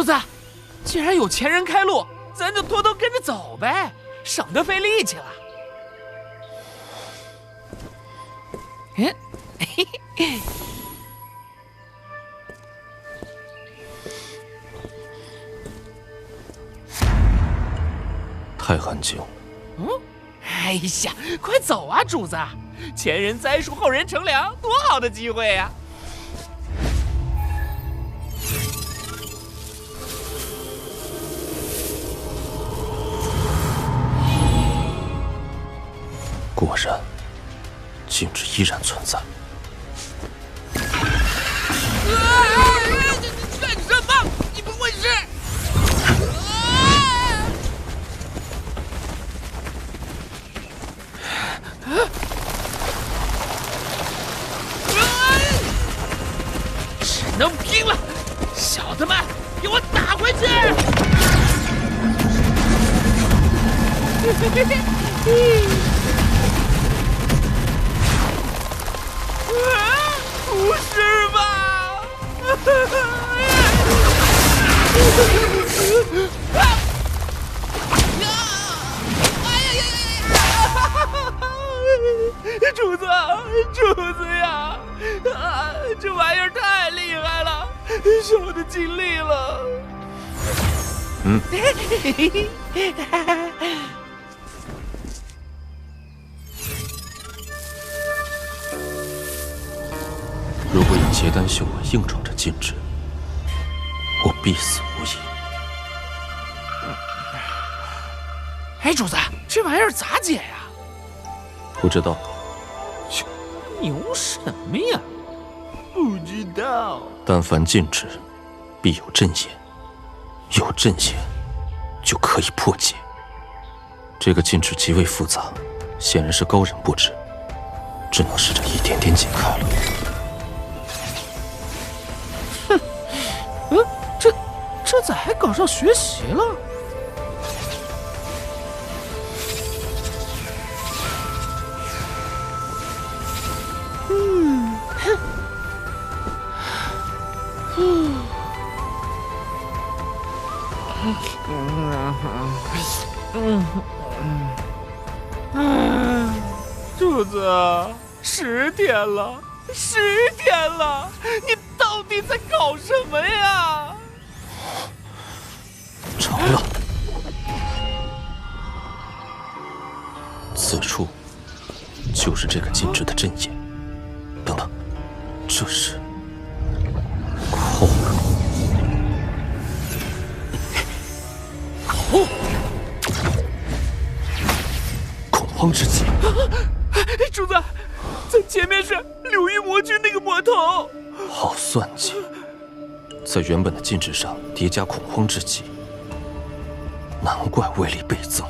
主子，既然有前人开路，咱就偷偷跟着走呗，省得费力气了。嘿嘿。太安静。哎呀，快走啊，主子！前人栽树，后人乘凉，多好的机会呀！果然，禁制依然存在。干什么？你不会是？只能拼了！小子们，给我打回去！不是吧？主子，主子呀！这玩意儿太厉害了，小的尽力了。如果以结丹修为硬闯着禁制，我必死无疑。哎，主子，这玩意儿咋解呀？不知道。牛什么呀？不知道。但凡禁制，必有阵眼，有阵眼，就可以破解。这个禁制极为复杂，显然是高人布置，只能试着一点点解开了。这咋还搞上学习了？主子，10天了，10天了，你到底在搞什么呀？成了，此处就是这个禁制的阵眼。等等，这是空。恐慌之气。主子，在前面是柳玉魔君那个魔头。好算计，在原本的禁制上叠加恐慌之气，难怪威力倍增。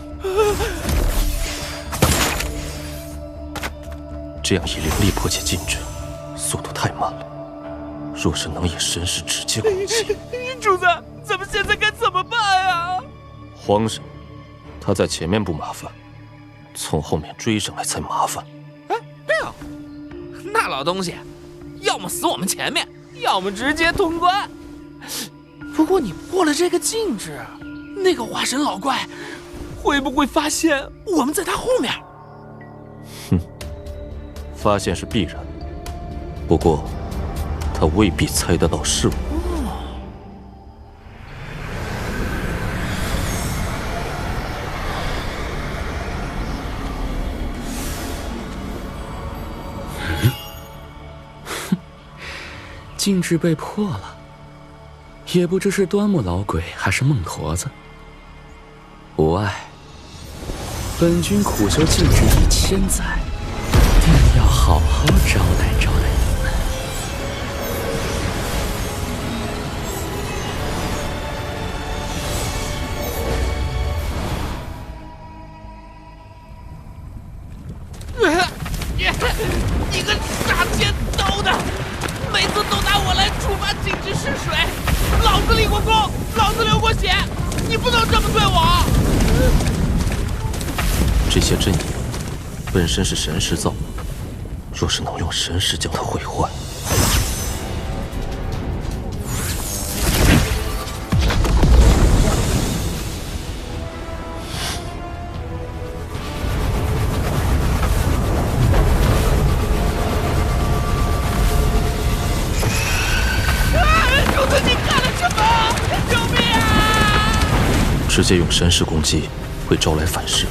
这样以灵力破解禁制，速度太慢了。若是能以神识直接攻击，主子，咱们现在该怎么办呀？慌什么？他在前面不麻烦，从后面追上来才麻烦。哎，对哦，那老东西，要么死我们前面，要么直接通关。不过你破了这个禁制，那个化神老怪会不会发现我们在他后面？哼，发现是必然，不过他未必猜得到是我。禁制被破了，也不知是端木老鬼还是孟驼子。无碍，本君苦修禁制1000载，定要好好招待招待你们。你个杀千刀的，每次都拿我来触发禁制试水，老子立过功，老子流过血，你不能这么对我！这些阵眼本身是神识造，若是能用神识将它毁坏，直接用神识攻击会招来反噬。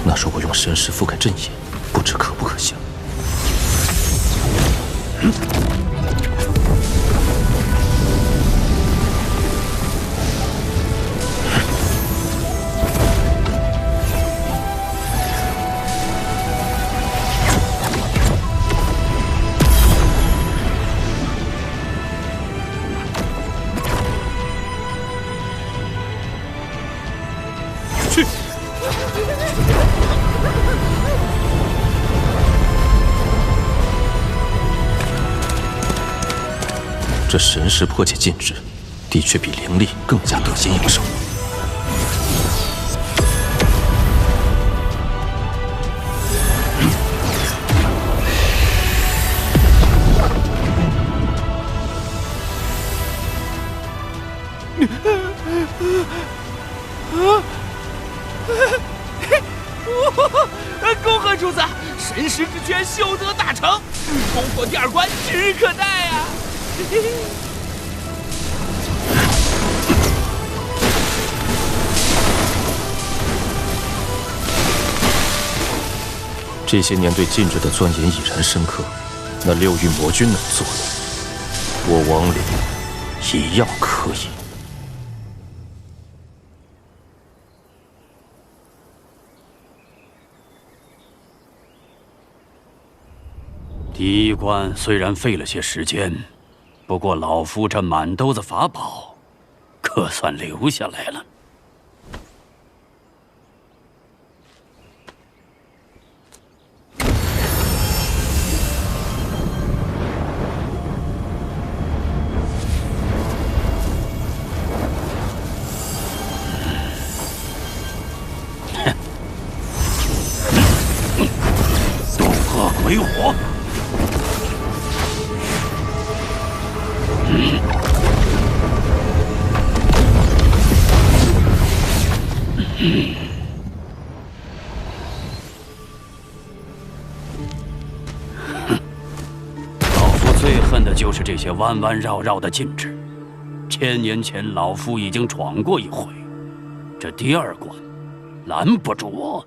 那如果用神识覆盖阵眼，不知可不可行？去！这神识破解禁制，的确比灵力更加得心应手。恭贺主子，神识之权修得大成，攻破第二关指日可待啊！这些年对禁制的钻研已然深刻，那六域魔君能做的，我王陵一样可以。第一关虽然费了些时间，不过老夫这满兜子法宝，可算留下来了。渡鹤鬼火。老夫最恨的就是这些弯弯绕绕的禁制。1000年前，老夫已经闯过一回，这第二关拦不住我。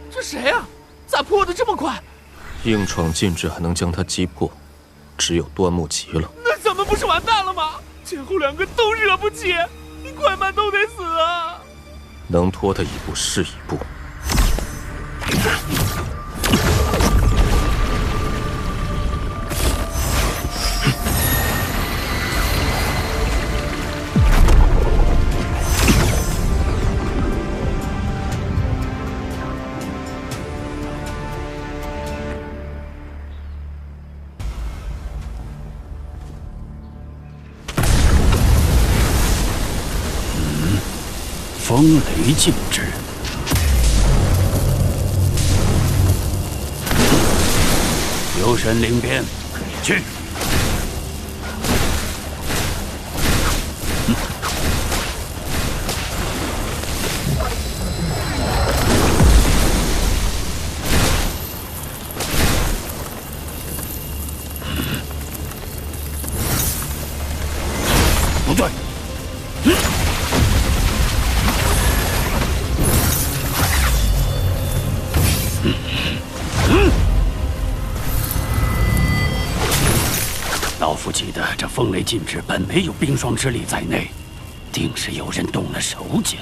这谁呀？咋破得这么快？硬闯禁制还能将他击破，只有端木极了。那咱们不是完蛋了吗？前后两个都惹不起，你快慢都得死啊！能拖他一步是一步。风雷禁制，留神灵边，去！不对。老夫记得这风雷禁制本没有冰霜之力在内，定是有人动了手脚。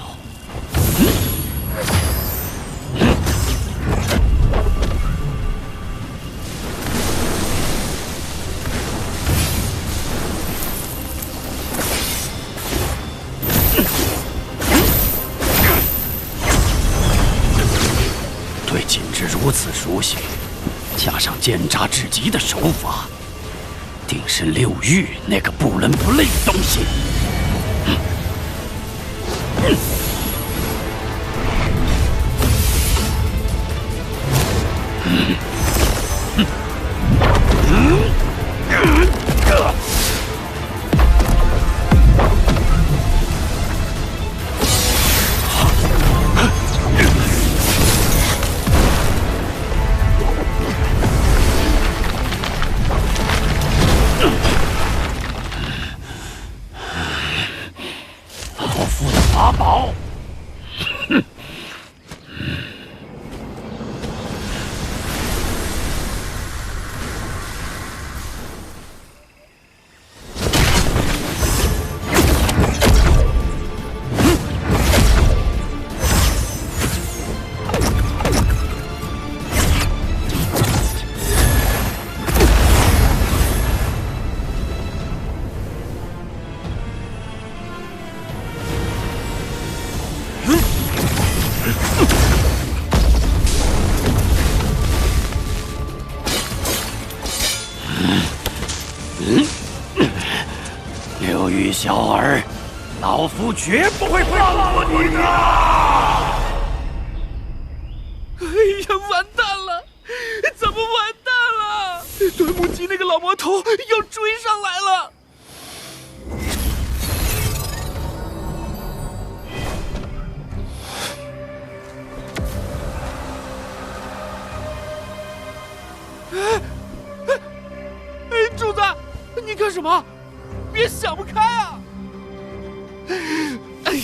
对禁制如此熟悉，加上奸诈至极的手法。定是六域那个不伦不类的东西。宝。哼！刘玉小儿，老夫绝不会放过你的！哎呀，完蛋了！怎么完蛋了？端木姬那个老魔头又追上来了！主子，你干什么？别想不开啊！哎呀！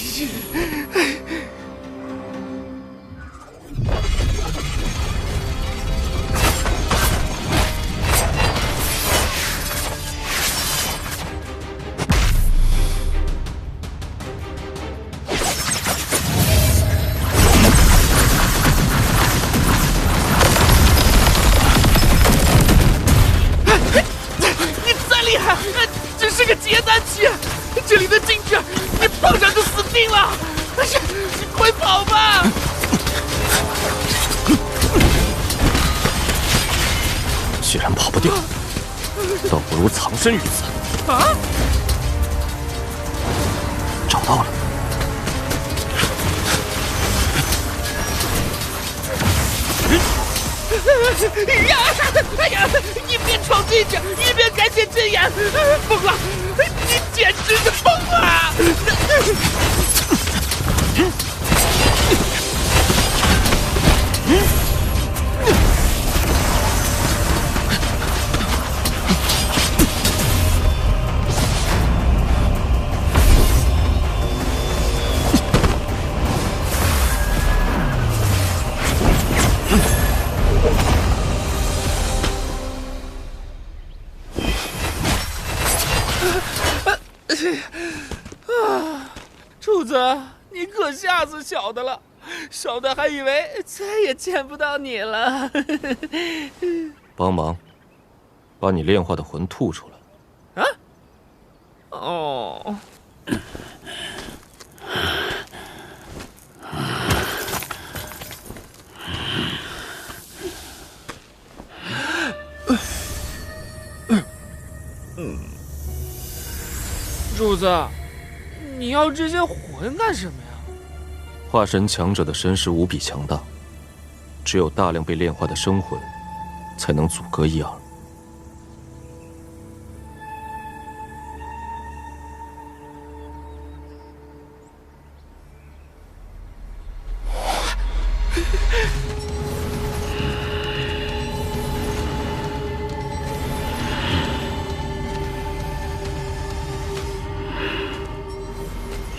你再厉害，只是个结丹期，这里的禁制，你碰上就死定了！快跑吧！既然跑不掉，倒不如藏身于此。啊！找到了。呀！哎呀！一边闯进去，一边赶紧睁眼，疯了！你简直是疯了！主子，你可吓死小的了，小的还以为再也见不到你了。帮忙，把你炼化的魂吐出来。啊？哦。主子，你要这些魂干什么呀？化神强者的身势无比强大，只有大量被炼化的生魂，才能阻隔一二。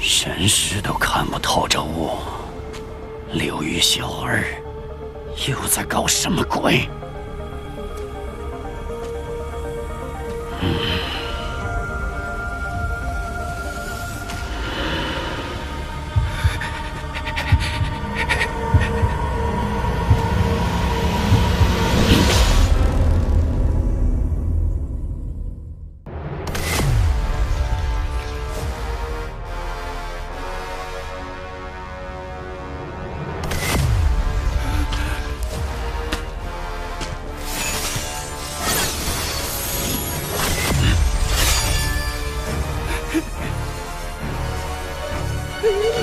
神识都看不透着我，刘玉小儿又在搞什么鬼？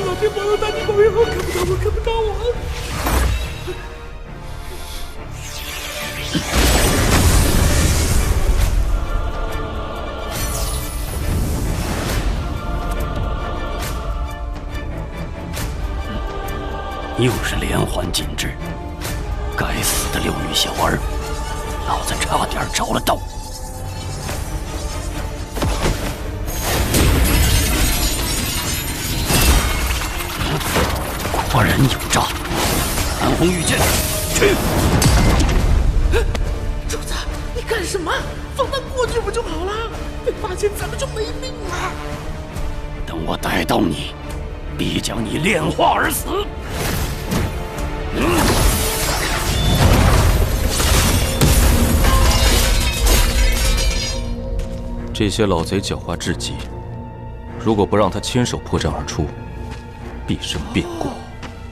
老天保佑，大地保佑，看不到我，看不到我！又是连环禁制，该死的刘玉小儿，老子差点着了道。多人有诈，韩红御剑，去！主子，你干什么？放他过去不就好了？被发现咱们就没命了。等我逮到你，必将你炼化而死。这些老贼狡猾至极，如果不让他亲手破阵而出，必生变故。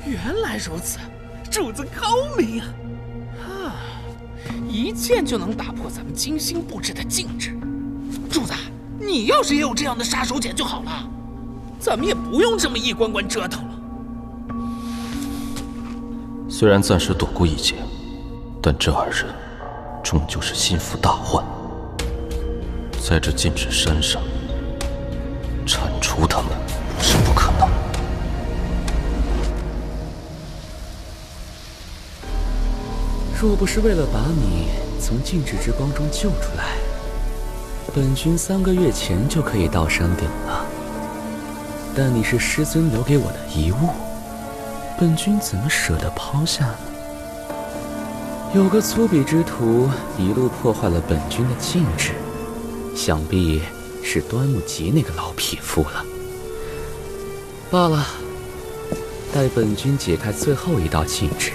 原来如此，主子高明啊！一剑就能打破咱们精心布置的禁制。主子，你要是也有这样的杀手锏就好了，咱们也不用这么一关关折腾了。虽然暂时躲过一劫，但这二人终究是心腹大患。在这禁止山上铲除他们是不可能。若不是为了把你从禁制之光中救出来，本君3个月前就可以到山顶了。但你是师尊留给我的遗物，本君怎么舍得抛下呢？有个粗鄙之徒一路破坏了本君的禁制，想必是端木吉那个老匹夫了。罢了，待本君解开最后一道禁制，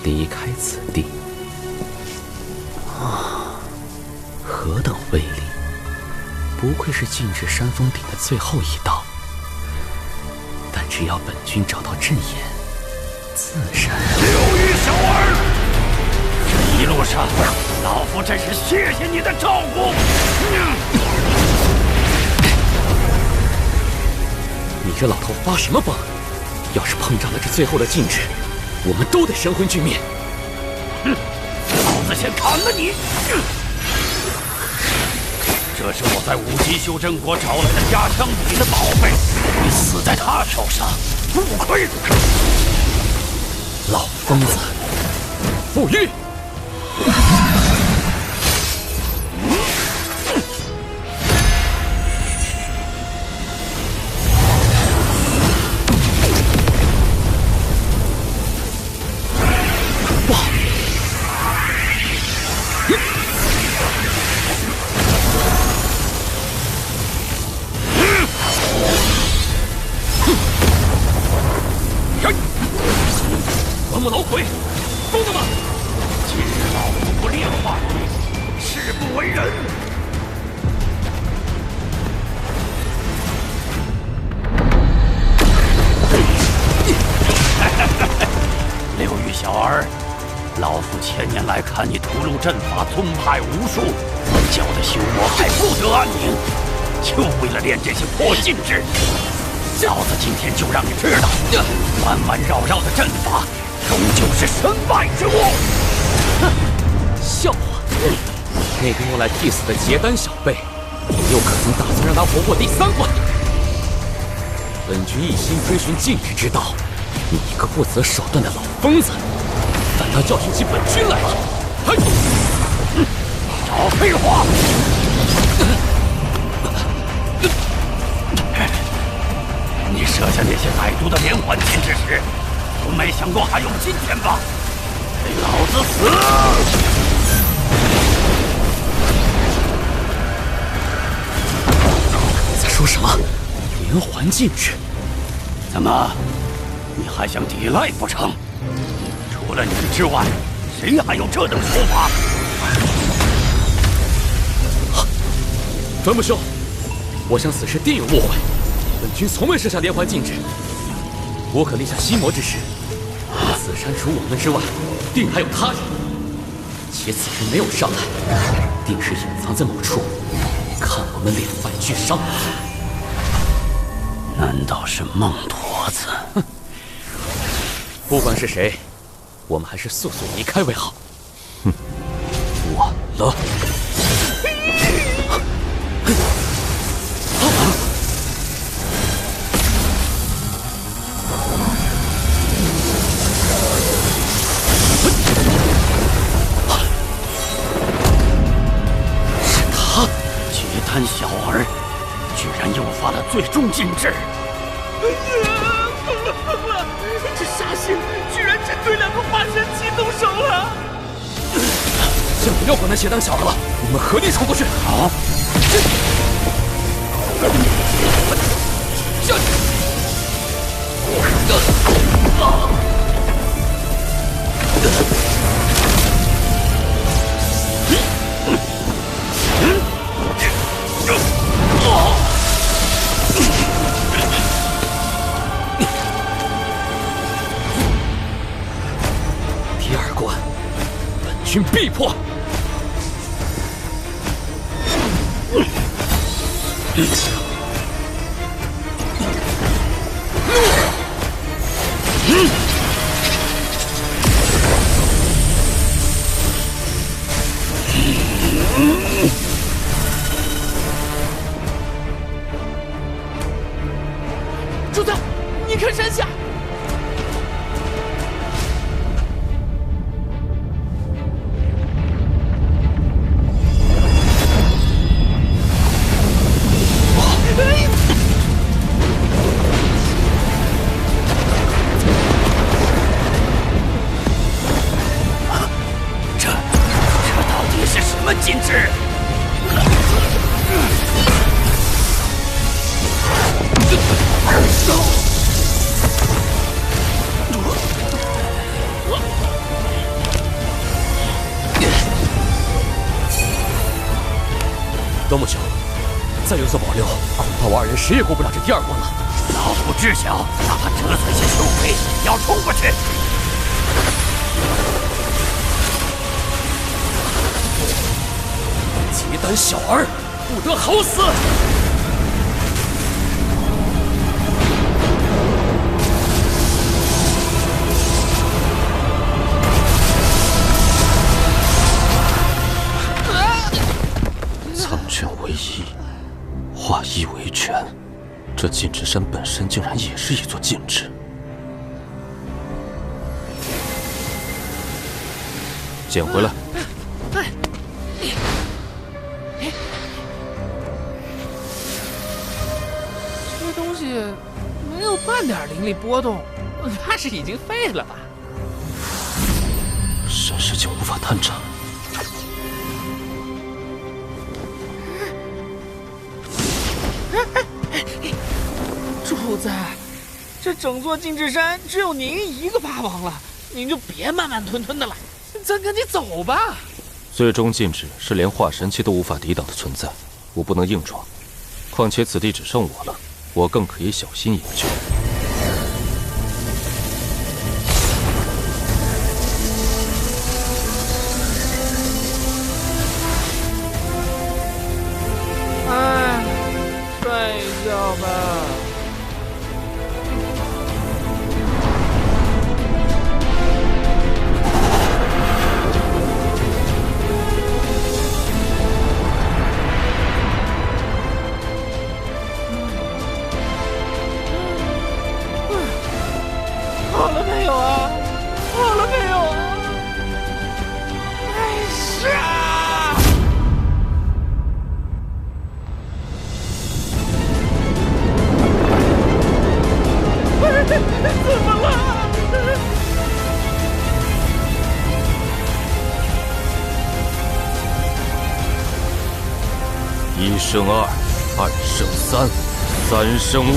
离开此地。何等威力！不愧是禁制山峰顶的最后一道。但只要本君找到阵眼，自然。刘玉小儿，这一路上，老夫真是谢谢你的照顾。你这老头发什么疯？要是碰上了这最后的禁制，我们都得神魂俱灭。老子先砍了你！这是我在五级修真国找来的压枪比的宝贝，你死在他手上，不亏。老疯子，傅玉！端木老鬼，疯了吗？今日老夫不炼化你，誓不为人。刘玉小儿，老夫千年来看你屠戮阵法，宗派无数，教的修魔还不得安宁，就为了练这些破禁制。老子今天就让你知道，弯弯绕绕的阵法，终究是身外之物。哼，笑话！那个用来替死的结丹小辈，也有可能打算让他活过第3关。本君一心追寻禁制之道，你一个不择手段的老疯子，反倒教训起本君来了！嘿，少废话！你设下那些歹毒的连环禁制时，都没想过还有今天吧？给老子死！你在说什么？连环禁制？怎么，你还想抵赖不成？除了你之外，谁还有这等手法？端木兄，我想此事定有误会。本君从未设下连环禁制，我可立下心魔之誓，此山除我们之外，定还有他人。且此人没有上来，定是隐藏在某处，看我们两败俱伤。难道是孟驼子？哼！不管是谁，我们还是速速离开为好。哼，晚了。结丹小儿居然诱发了最终禁制！疯了！对2个化神期动手了！先不要管那邪当小的了，我们合力冲过去。好。第2关，本军必破。主子，你看山下。这到底是什么禁制？端木兄，再有所保留，恐怕我2人谁也过不了这第2关了。老夫知晓，哪怕折损些修为，也要冲过去。结胆小儿，不得好死！苍拳为一，化一为全，这禁制山本身竟然也是一座禁制。捡回来。这东西没有半点灵力波动，怕是已经废了吧？神识竟无法探查。主子，这整座禁制山只有您一个霸王了，您就别慢慢吞吞的了，咱赶紧走吧。最终禁制是连化神期都无法抵挡的存在，我不能硬闯。况且此地只剩我了，我更可以小心研究。哎，睡一觉吧。好了没有啊？好了没有啊？哎呀！怎么了？一胜二，二胜三，三胜万物。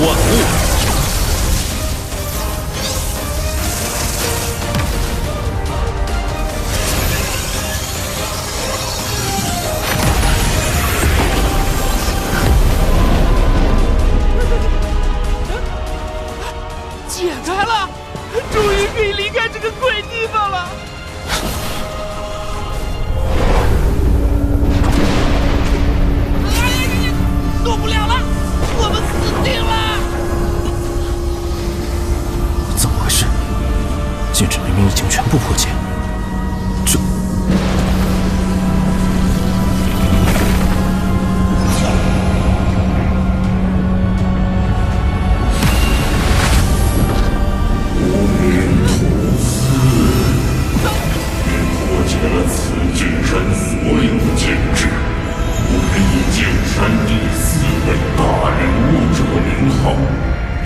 解开了，终于可以离开这个鬼地方了。动不了了，我们死定了！怎么回事？禁制明明已经全部破解，这……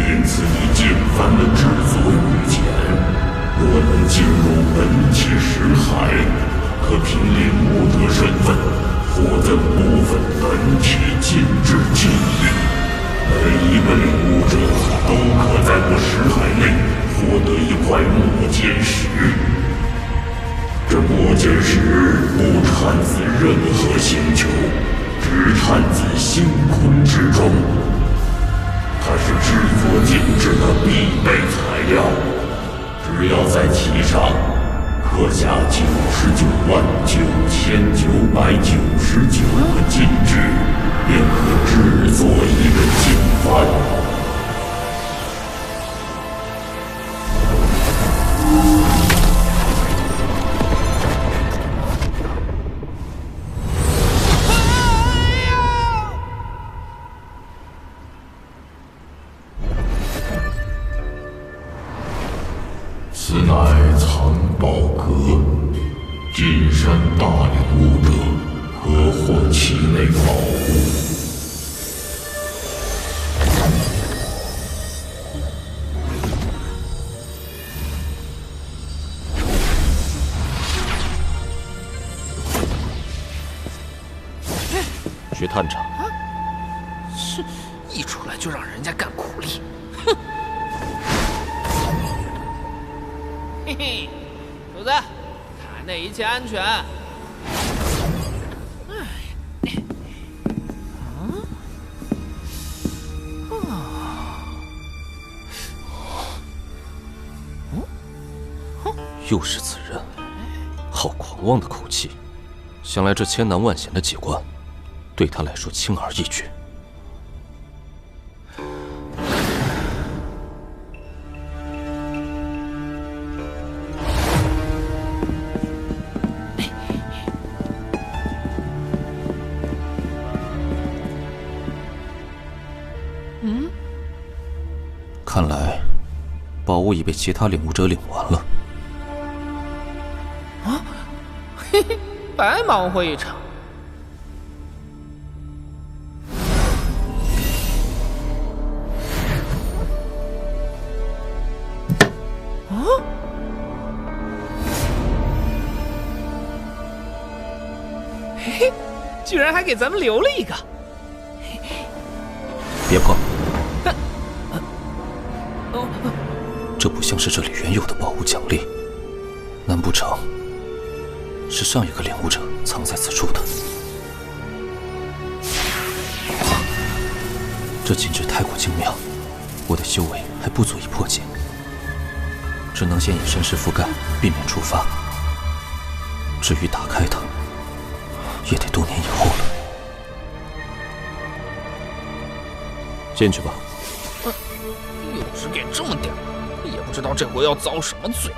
因此你进犯了至尊御前，若能进入本体识海，可凭领悟者身份获赠部分本体禁制技艺。每一个领悟者都可在我识海内获得一块末间石。这末间石不产自任何星球，只产自星空之中。它是制作禁制的必备材料。只要在其上刻下999999个禁制，便可制作一个禁幡。此乃藏宝阁，进山大领悟者可获其内宝物。徐探长，是，一出来就让人家干苦力，嘿嘿，主子，塔内一切安全。又是此人，好狂妄的口气！想来这千难万险的解关，对他来说轻而易举。看来，宝物已被其他领悟者领完了。啊，嘿嘿，白忙活一场。啊！嘿嘿，居然还给咱们留了一个。别碰！这不像是这里原有的宝物奖励，难不成是上一个领悟者藏在此处的？这禁制太过精妙，我的修为还不足以破解，只能先以身势覆盖，避免触发。至于打开它，也得多年以后了。进去吧。又只给这么点儿，也不知道这回要遭什么罪。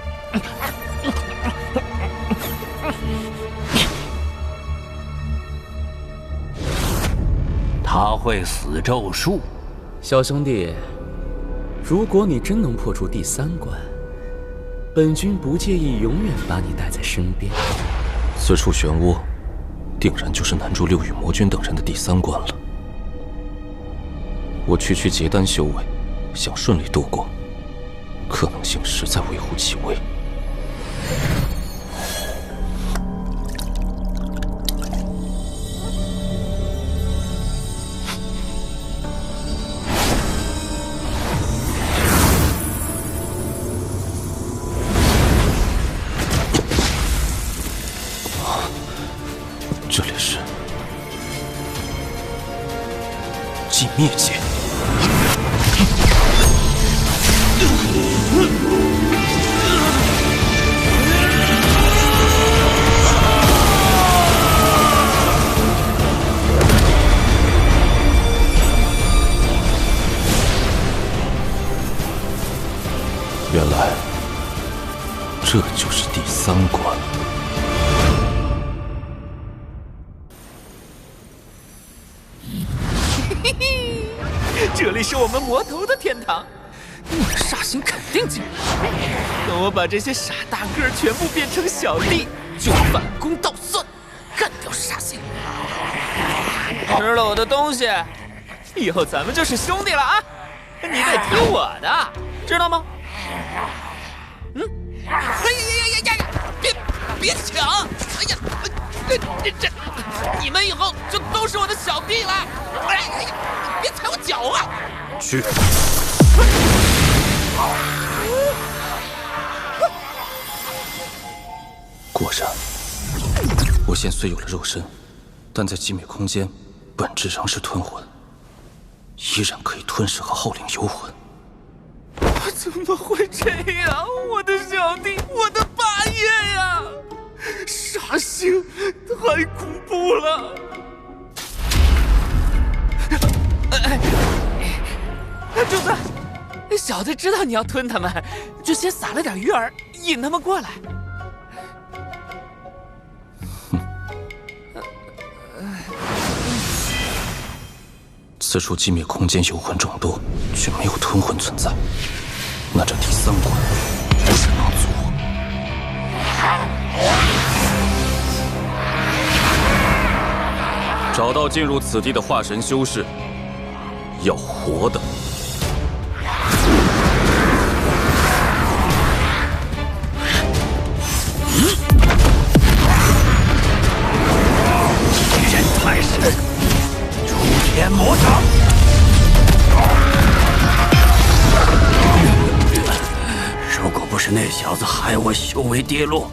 他会死咒术，小兄弟，如果你真能破除第3关，本君不介意永远把你带在身边。此处漩涡，定然就是难住六羽魔君等人的第3关了。我区区结丹修为，想顺利度过，可能性实在微乎其微。这里是寂灭界。原来这就是第3关。嘿嘿，这里是我们魔头的天堂，你的煞星肯定进来。等我把这些傻大个全部变成小弟，就反攻倒算，干掉煞星。吃了我的东西，以后咱们就是兄弟了啊！你得听我的，知道吗？别抢！哎呀，你们以后就都是我的小弟了！哎呀，别踩我脚啊！去。果然，我现虽有了肉身，但在寂灭空间，本质仍是吞魂，依然可以吞噬和号令游魂。怎么会这样？我的小弟，我的霸业呀！杀星太恐怖了！主子，小的知道你要吞他们，就先撒了点鱼饵，引他们过来。此处寂灭空间游魂众多，却没有吞魂存在，那这第三关不是能阻我。找到进入此地的化神修士，要活的。敌人太深，诸天魔掌。如果不是那小子害我修为跌落，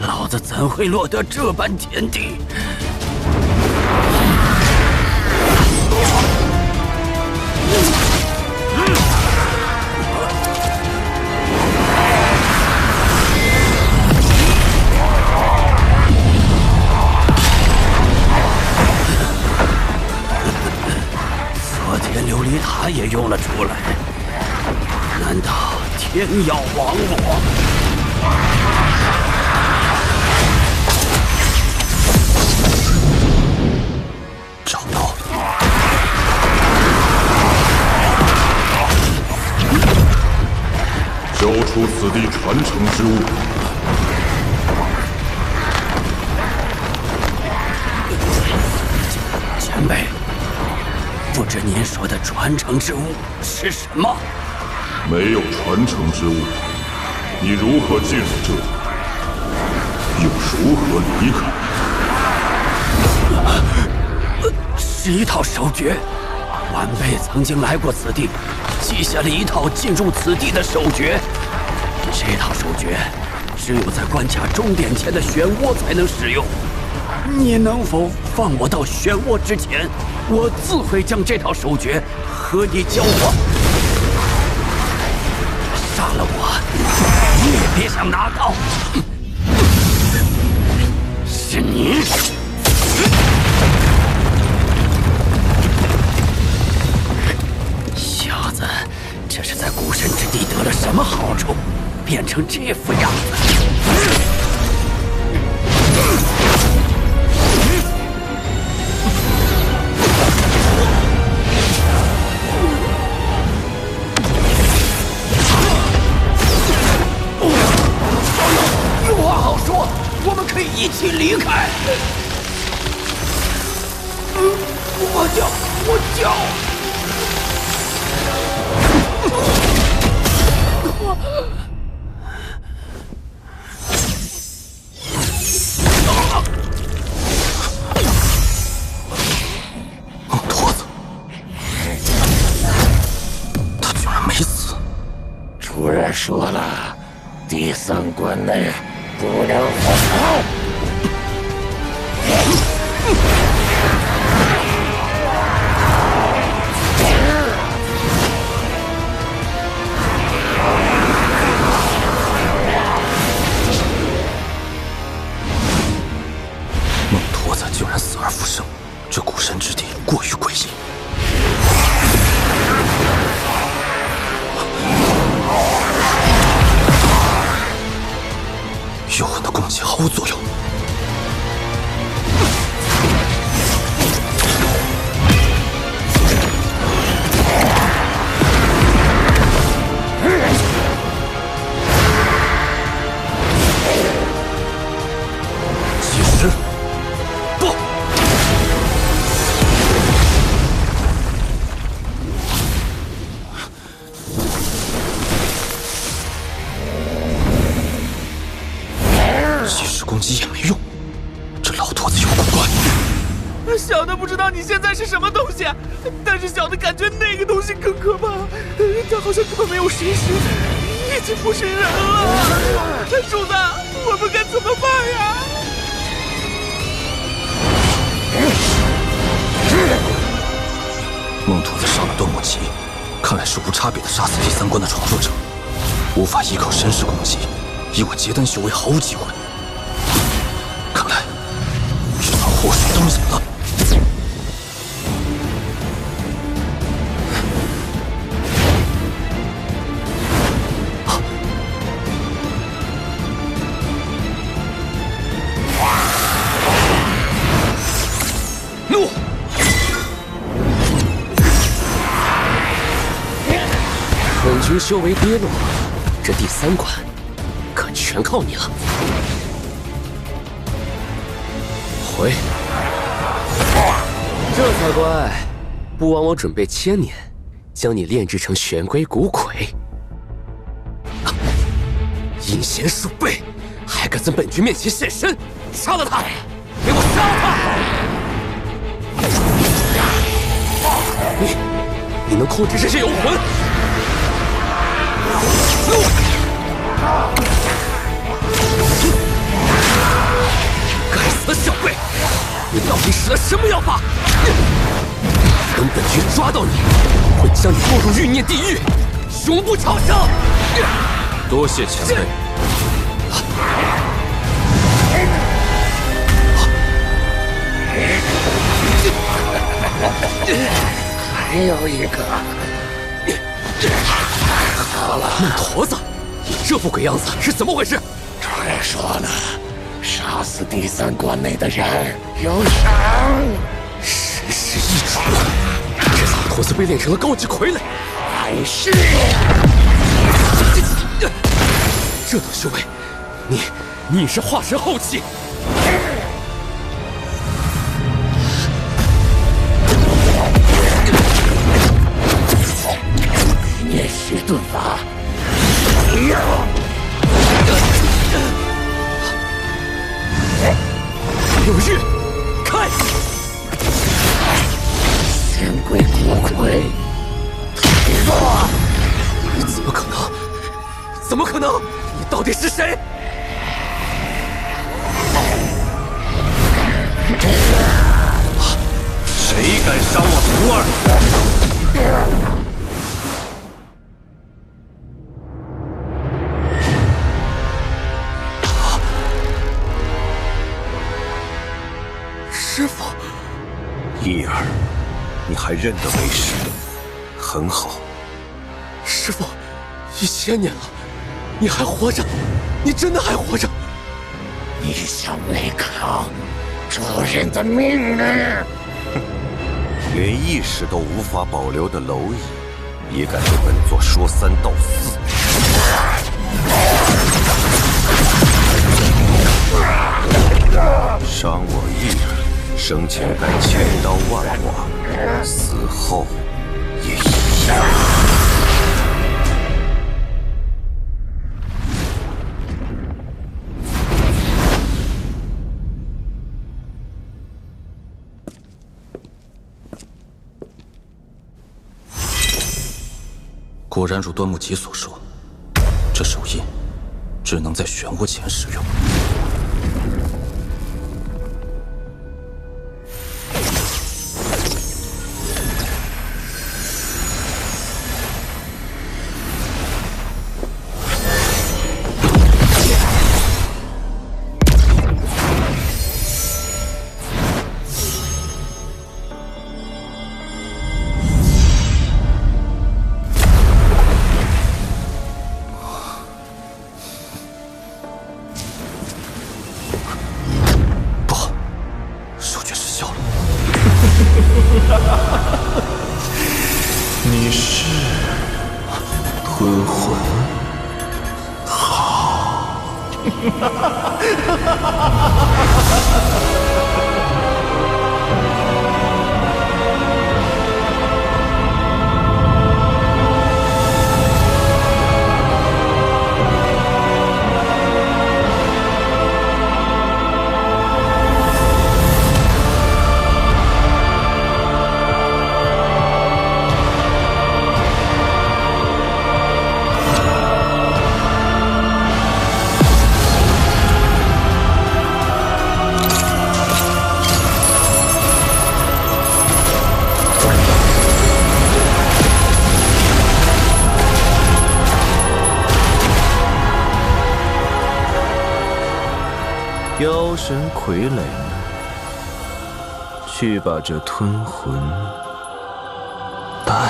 老子怎会落得这般田地？昨天琉璃塔也用了出来，难道天要亡我？找到了。交出此地传承之物。前辈，不知您说的传承之物是什么？没有传承之物，你如何进入这里？又如何离开？是一套手诀。晚辈曾经来过此地，记下了一套进入此地的手诀。这套手诀只有在关卡终点前的漩涡才能使用。你能否放我到漩涡之前？我自会将这套手诀和你交换。杀了我，你也别想拿到。是你。小子，这是在古神之地得了什么好处，变成这副样子？有话好说，我们可以一起离开。我叫。孟驼子，他居然没死。主人说了，第三关内不能反逃。孟驼子居然死而复生，这古神之地过于诡异。幽魂的攻击毫无作用。计时，到！的不知道你现在是什么东西，但是小的感觉那个东西更可怕，它好像根本没有实质，已经不是人了。主子，我们该怎么办呀？孟驼子上了端木旗，看来是无差别的杀死第三关的闯入者，无法依靠身势攻击，以我结丹修为毫无机会。看来只能祸水东引了。怒！本军修为跌落，这第三关可全靠你了。回，这才怪！不枉我准备1000年，将你炼制成玄龟骨魁。阴险鼠辈，还敢在本军面前现身！杀了他！给我杀了他！你能控制这些游魂？该死的小辈，你到底使了什么妖法？等本军抓到你，会将你落入欲念地狱，永不超生！多谢前辈。还有一个，好了，孟驼子，你这副鬼样子是怎么回事？传说呢，杀死第三关内的人有赏。神识异主，这老驼子被炼成了高级傀儡，还是这等修为，你是化神后期。也是遁法。有玉，开！玄龟骨魁，退落！怎么可能？怎么可能？你到底是谁？谁敢伤我徒儿？师傅，义儿，你还认得为师？很好。师傅，1000年了，你还活着？你真的还活着？你想违抗主人的命令？连意识都无法保留的蝼蚁，也敢对本座说三道四？伤我义儿，生前该千刀万剐，死后也一样。果然如端木奇所说，这手印只能在漩涡前使用。你是吞魂好。妖神傀儡，去把这吞魂带来。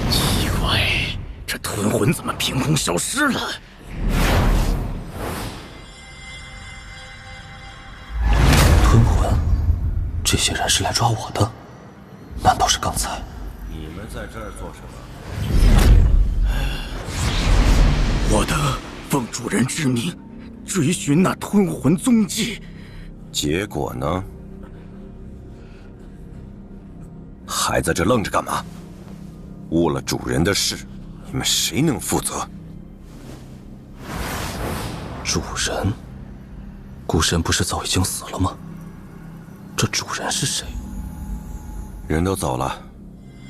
奇怪，这吞魂怎么凭空消失了？吞魂，这些人是来抓我的？难道是刚才？你们在这儿做什么？我等奉主人之命，追寻那吞魂踪迹。结果呢？还在这愣着干嘛？误了主人的事，你们谁能负责？主人？孤神不是早已经死了吗？这主人是谁？人都走了，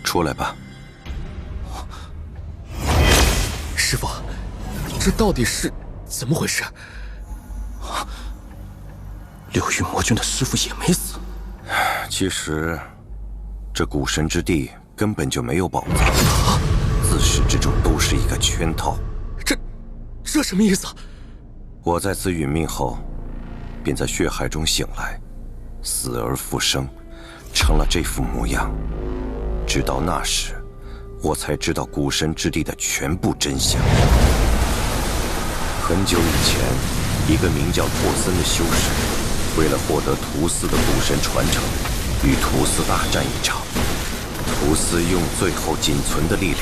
出来吧。师父，这到底是怎么回事？六域魔君的师父也没死。其实，这古神之地根本就没有宝藏，自始至终都是一个圈套。这什么意思？我在此殒命后，便在血海中醒来，死而复生，成了这副模样。直到那时，我才知道古神之地的全部真相。很久以前，一个名叫拓森的修士，为了获得图斯的古神传承，与图斯大战一场。图斯用最后仅存的力量，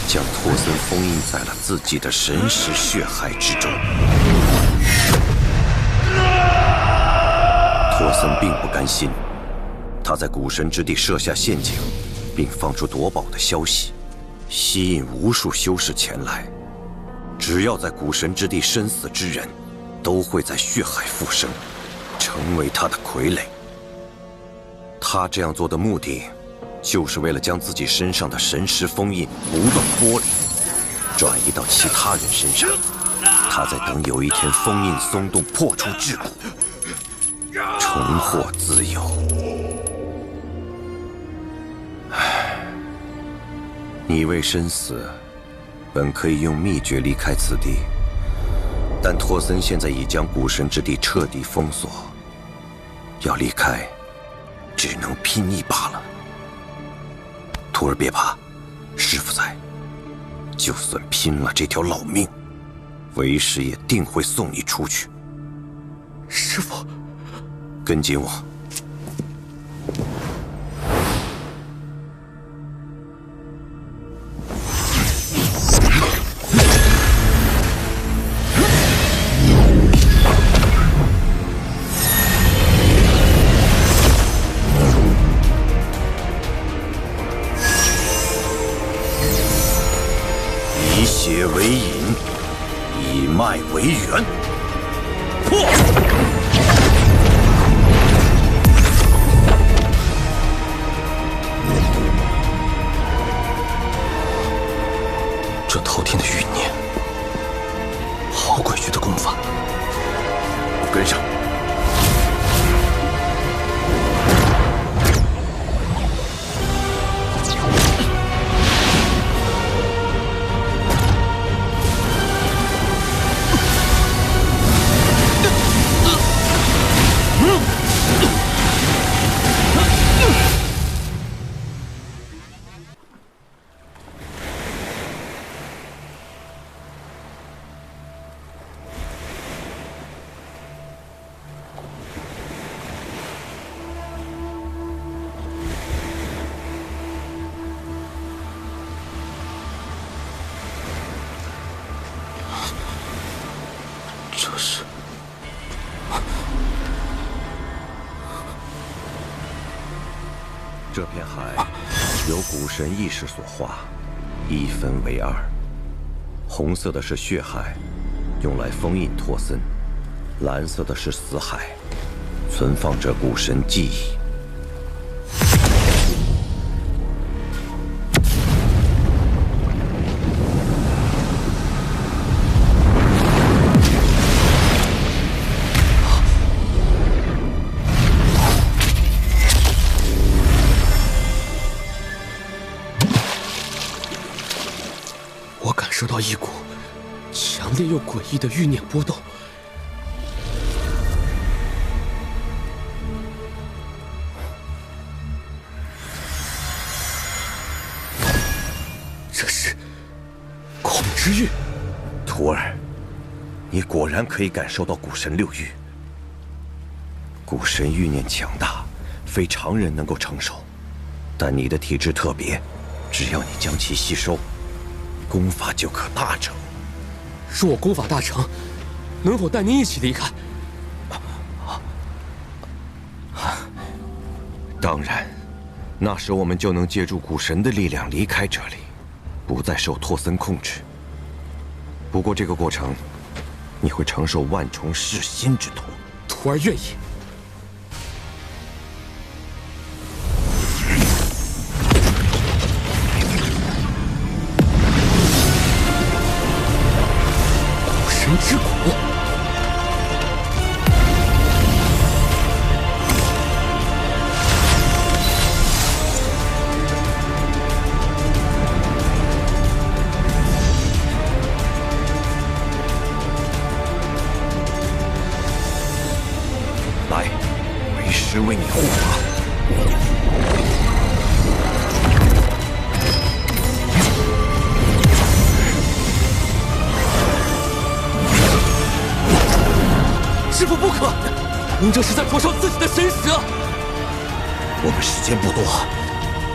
将托森封印在了自己的神石血海之中。托森并不甘心，他在古神之地设下陷阱，并放出夺宝的消息，吸引无数修士前来。只要在古神之地身死之人，都会在血海复生，成为他的傀儡。他这样做的目的，就是为了将自己身上的神石封印不断剥离，转移到其他人身上。他在等有一天封印松动，破除桎梏，重获自由。你为身死，本可以用秘诀离开此地，但托森现在已将古神之地彻底封锁，要离开，只能拼一把了。徒儿别怕，师父在，就算拼了这条老命，为师也定会送你出去。师父，跟紧我。以血为引，以脉为源，破！这滔天的欲念，好诡谲的功法。跟上。这是这片海由古神意识所化，一分为二。红色的是血海，用来封印托森；蓝色的是死海，存放着古神记忆。我感受到一股强烈又诡异的欲念波动。这是恐之欲。徒儿，你果然可以感受到古神六欲。古神欲念强大，非常人能够承受。但你的体质特别，只要你将其吸收，功法就可大成。若我功法大成，能否带您一起离开？当然，那时我们就能借助古神的力量离开这里，不再受托森控制。不过这个过程，你会承受万重噬心之痛。徒儿愿意。古神之骨。来，为师为你护法。师父不可，您这是在灼烧自己的神识啊！我们时间不多，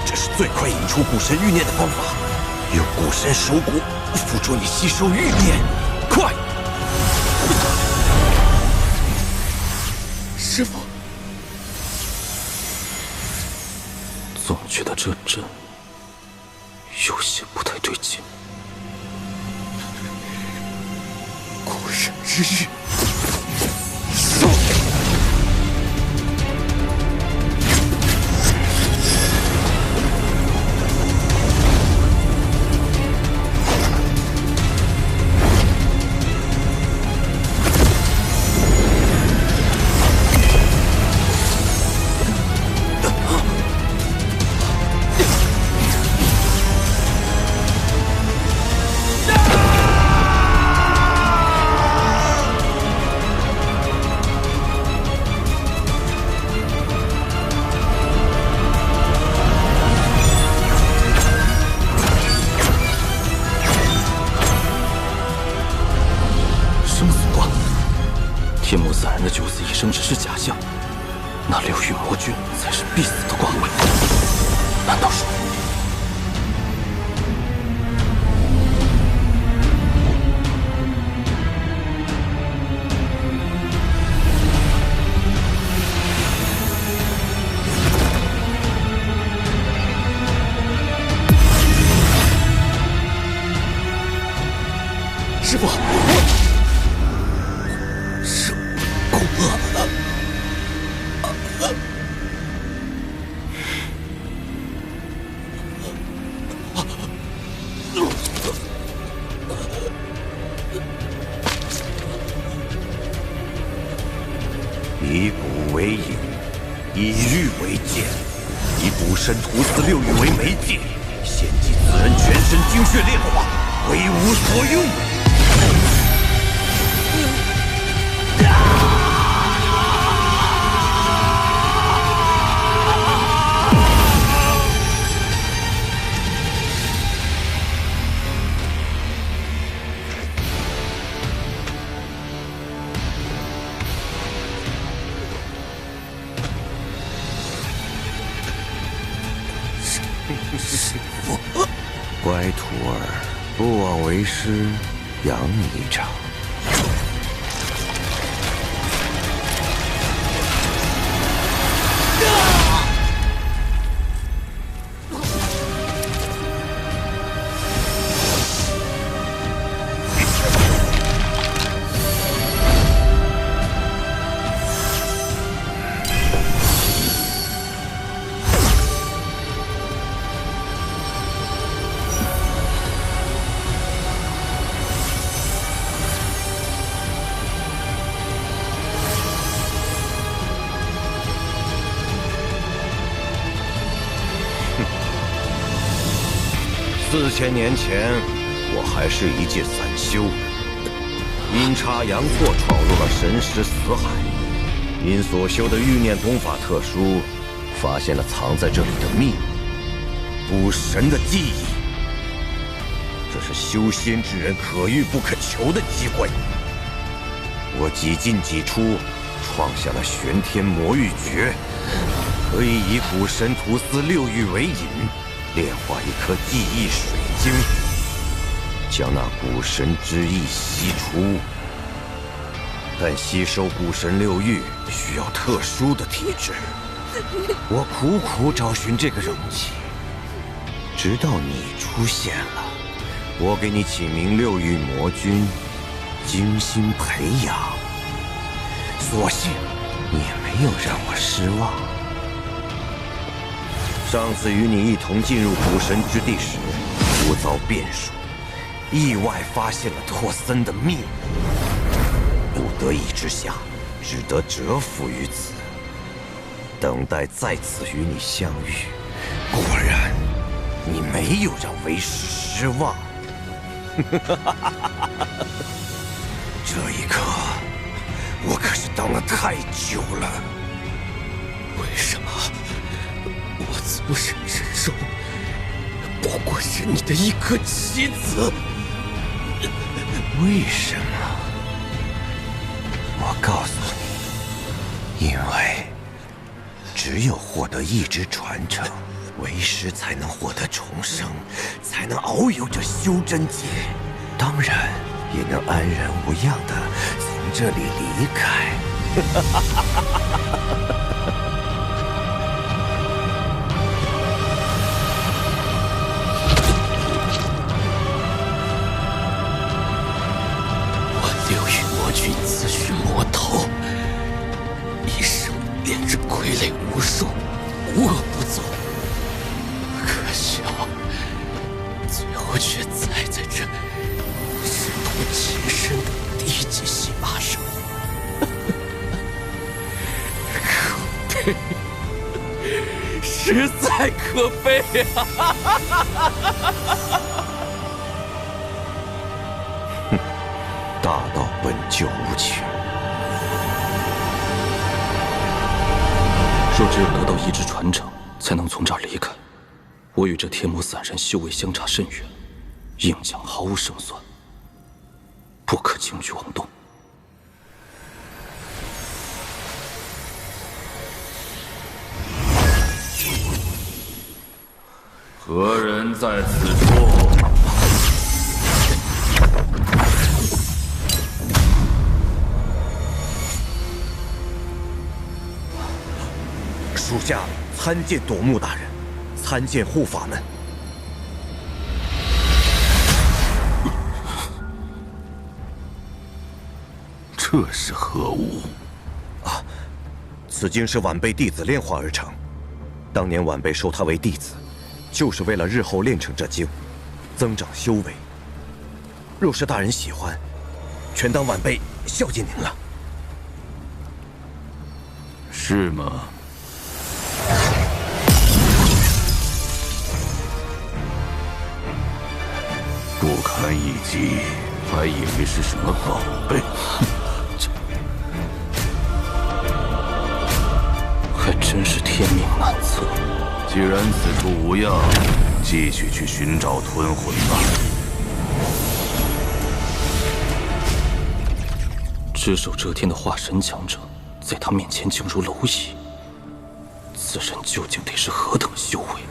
这是最快引出古神欲念的方法。用古神手骨辅助你吸收欲念，快！师父，总觉得这阵有些不太对劲。古神之欲，收！天魔散人的九死一生只是假象，那六欲魔君才是必死的卦位。难道说？师父，以骨为引，以欲为剑，以古神屠刺六欲为媒介，献祭此人全身精血炼化，为无所用。乖徒儿，不枉为师养你一场。4000年前，我还是一介散修，阴差阳错闯入了神石死海，因所修的欲念功法特殊，发现了藏在这里的秘密——古神的记忆。这是修仙之人可遇不可求的机会。我几进几出，创下了玄天魔域诀，可以以古神吐丝六域为引，炼化一颗记忆水晶，将那古神之意吸出。但吸收古神六域需要特殊的体质，我苦苦找寻这个容器，直到你出现了。我给你起名六域魔君，精心培养，所幸你也没有让我失望。上次与你一同进入古神之地时，无遭变数，意外发现了拓森的秘密，不得已之下，只得折服于此，等待再次与你相遇。果然，你没有让为师失望。这一刻，我可是等了太久了。为什么我祖神之中不过是你的一颗棋子？为什么？我告诉你，因为只有获得意志传承，为师才能获得重生，才能遨游这修真界，当然也能安然无恙地从这里离开。我六域魔君自诩魔头，一生炼制傀儡无数，无恶不作。可笑，最后却栽在这只图栖身的低级戏码上，可悲，实在可悲啊！大道本就无情，若只有得到意志传承，才能从这儿离开，我与这天魔散人修为相差甚远，应将毫无胜算，不可轻举妄动。何人在此处？属下参见夺目大人，参见护法们。这是何物？啊，此经是晚辈弟子炼化而成。当年晚辈收他为弟子，就是为了日后炼成这经，增长修为。若是大人喜欢，全当晚辈孝敬您了。是吗？不堪一击，还以为是什么宝贝。还真是天命难测。既然此处无恙，继续去寻找吞魂吧。只手遮天的化神强者，在他面前竟如蝼蚁，此人究竟得是何等修为？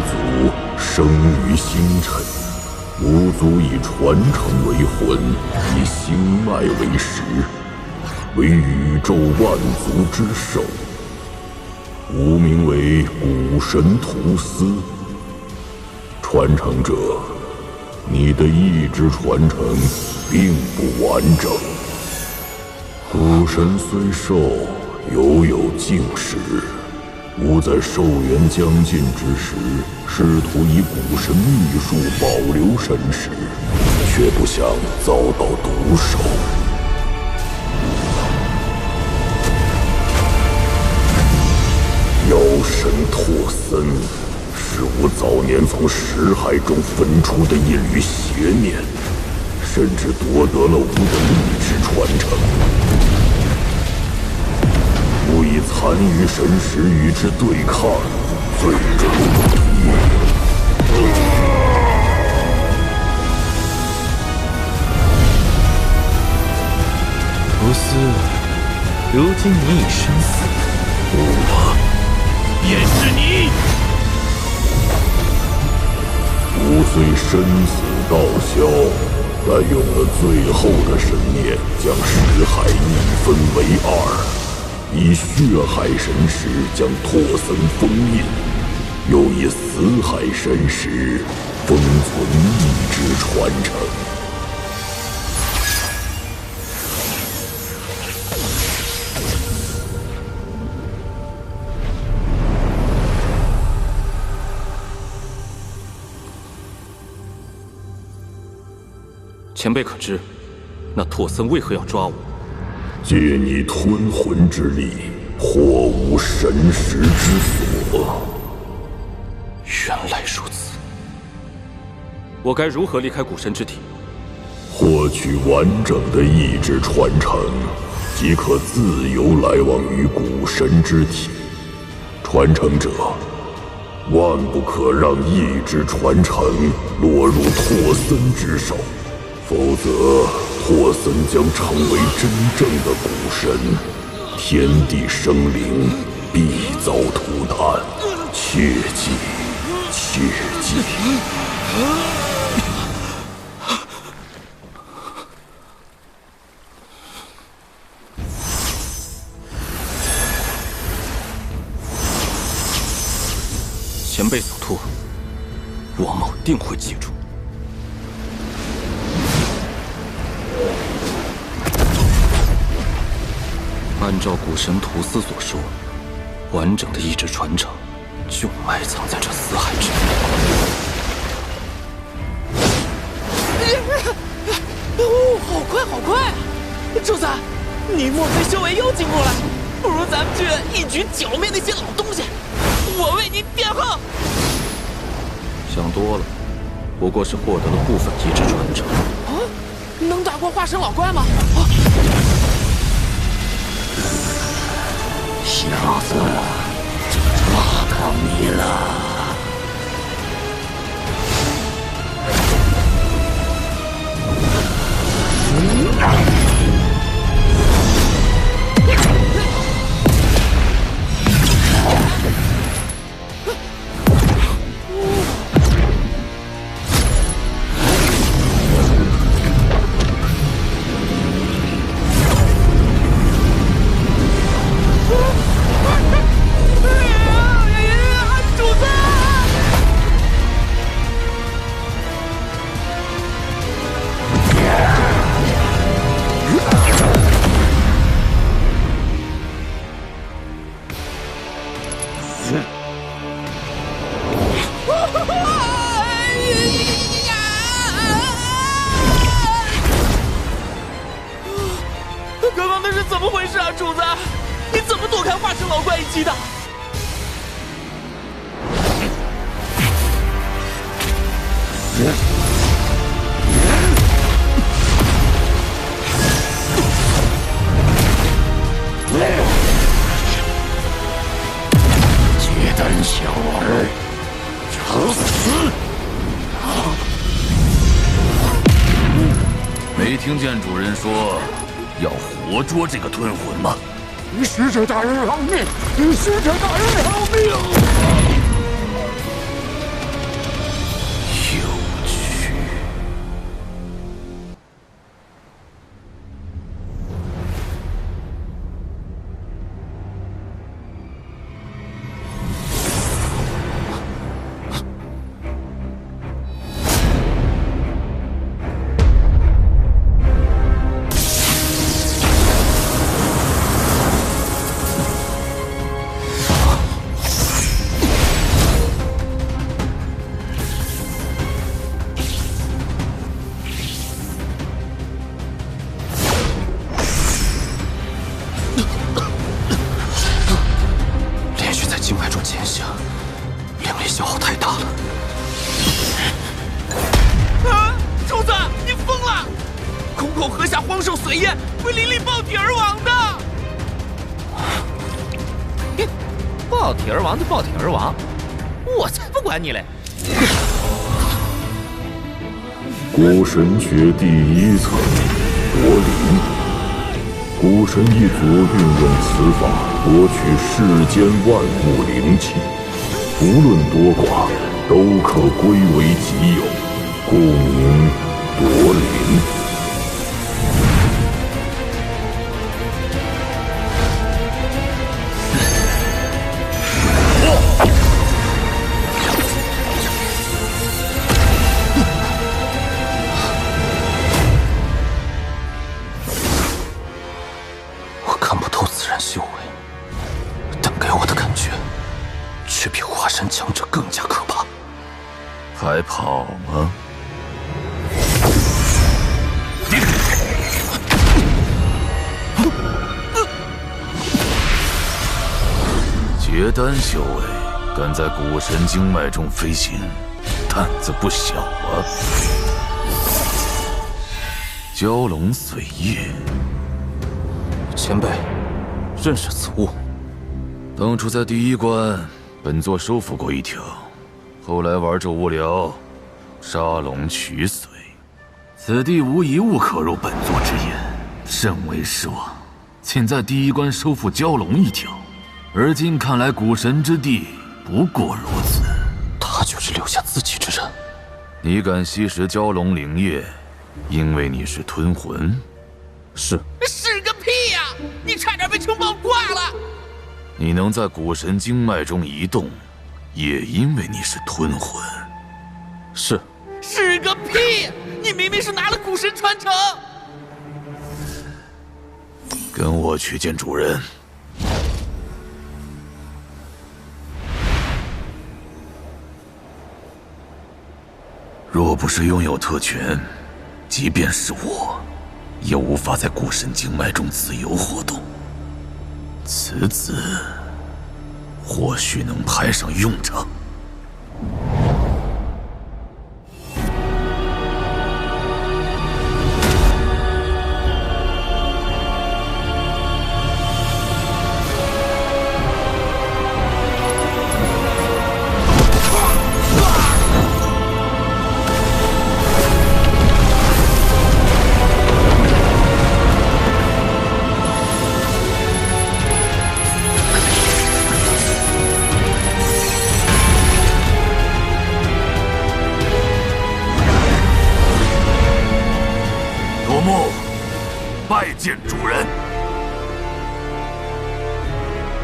族生于星辰，无族以传承为魂，以星脉为食，为宇宙万族之首。吾名为古神图斯。传承者，你的意志传承并不完整。古神虽寿，犹有竟时。吾在寿元将近之时，试图以古神秘术保留神识，却不想遭到毒手。妖神拓森，是吾早年从识海中分出的一缕邪念，甚至夺得了吾的意志传承。吾以残余神识与之对抗，最终图斯，如今你已身死，我便是你。吾虽身死道消，但用了最后的神念，将识海一分为二。以血海神识将拓森封印，又以死海神识封存意志传承。前辈可知，那拓森为何要抓我？借你吞魂之力，获吾神识之所。原来如此，我该如何离开古神之体？获取完整的意志传承，即可自由来往于古神之体。传承者，万不可让意志传承落入拓森之手，否则拓森将成为真正的古神，天地生灵必遭涂炭。切记，切记！前辈所托，王某定会记住。按照古神图斯所说，完整的意志传承就埋藏在这死海之内。好快，好快！周三，你莫非修为又进步了？不如咱们去一举剿灭那些老东西，我为您殿后。想多了，不过是获得了部分意志传承。啊，能打过化神老怪吗？小子，抓到你了！刚刚那是怎么回事啊，主子？你怎么躲开化神老怪一击的？结丹小儿，找死！没听见主人说要活捉这个吞魂吗？使者大人饶命！使者大人饶命！嘴焰会淋漓爆体而亡的。爆体而亡就爆体而亡，我才不管你嘞！古神诀第1层夺灵，古神一族运用此法夺取世间万物灵气，无论多寡，都可归为己有，故名夺灵。修为，但给我的感觉却比华山强者更加可怕。还跑吗？结丹修为，敢在古神经脉中飞行，胆子不小啊！蛟龙髓液，前辈。认识此物。当初在第1关，本座收服过一条，后来玩着无聊，杀龙取髓。此地无一物可入本座之眼，甚为失望。仅在第1关收复蛟龙一条，而今看来古神之地不过如此。他就是留下自己之人。你敢吸食蛟龙灵液，因为你是吞魂。是个屁呀！你差点被城堡挂了。你能在古神经脉中移动，也因为你是吞魂。是个屁！你明明是拿了古神传承。跟我去见主人。若不是拥有特权，即便是我，也无法在古神经脉中自由活动。此子或许能派上用场。拜见主人，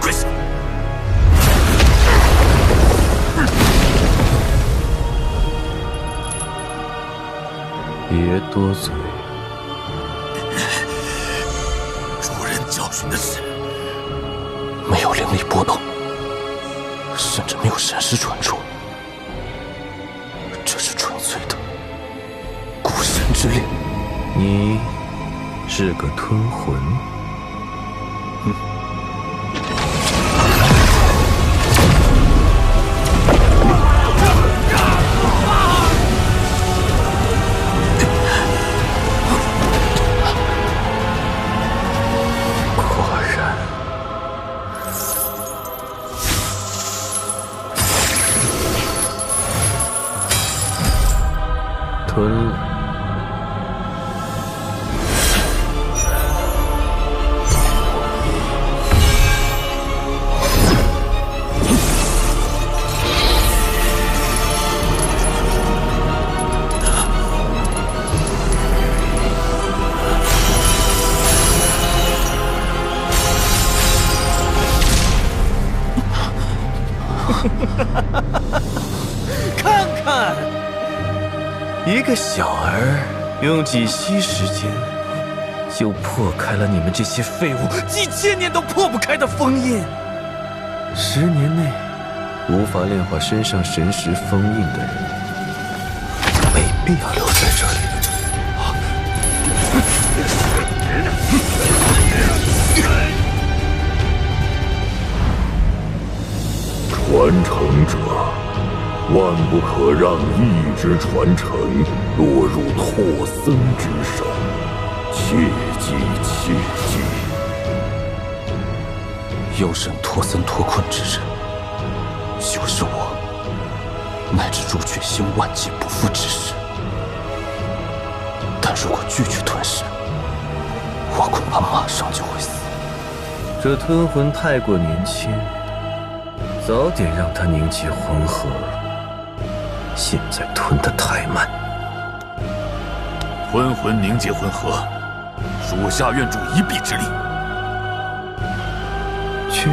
跪下！别多嘴。主人教训的是，没有灵力波动，甚至没有神识传出，这是纯粹的古神之力。你是个吞魂。果然，吞了。看看，一个小儿用几息时间，就破开了你们这些废物几千年都破不开的封印。10年内无法炼化身上神识封印的人，没必要留在这里。传承者，万不可让意志传承落入拓僧之手。切记切记！要审托森脱困之人，就是我，乃至朱雀星万劫不复之时。但如果拒绝吞噬，我恐怕马上就会死。这吞魂太过年轻，早点让他凝结魂核。现在吞得太慢。吞魂凝结魂核，属下愿助一臂之力。去。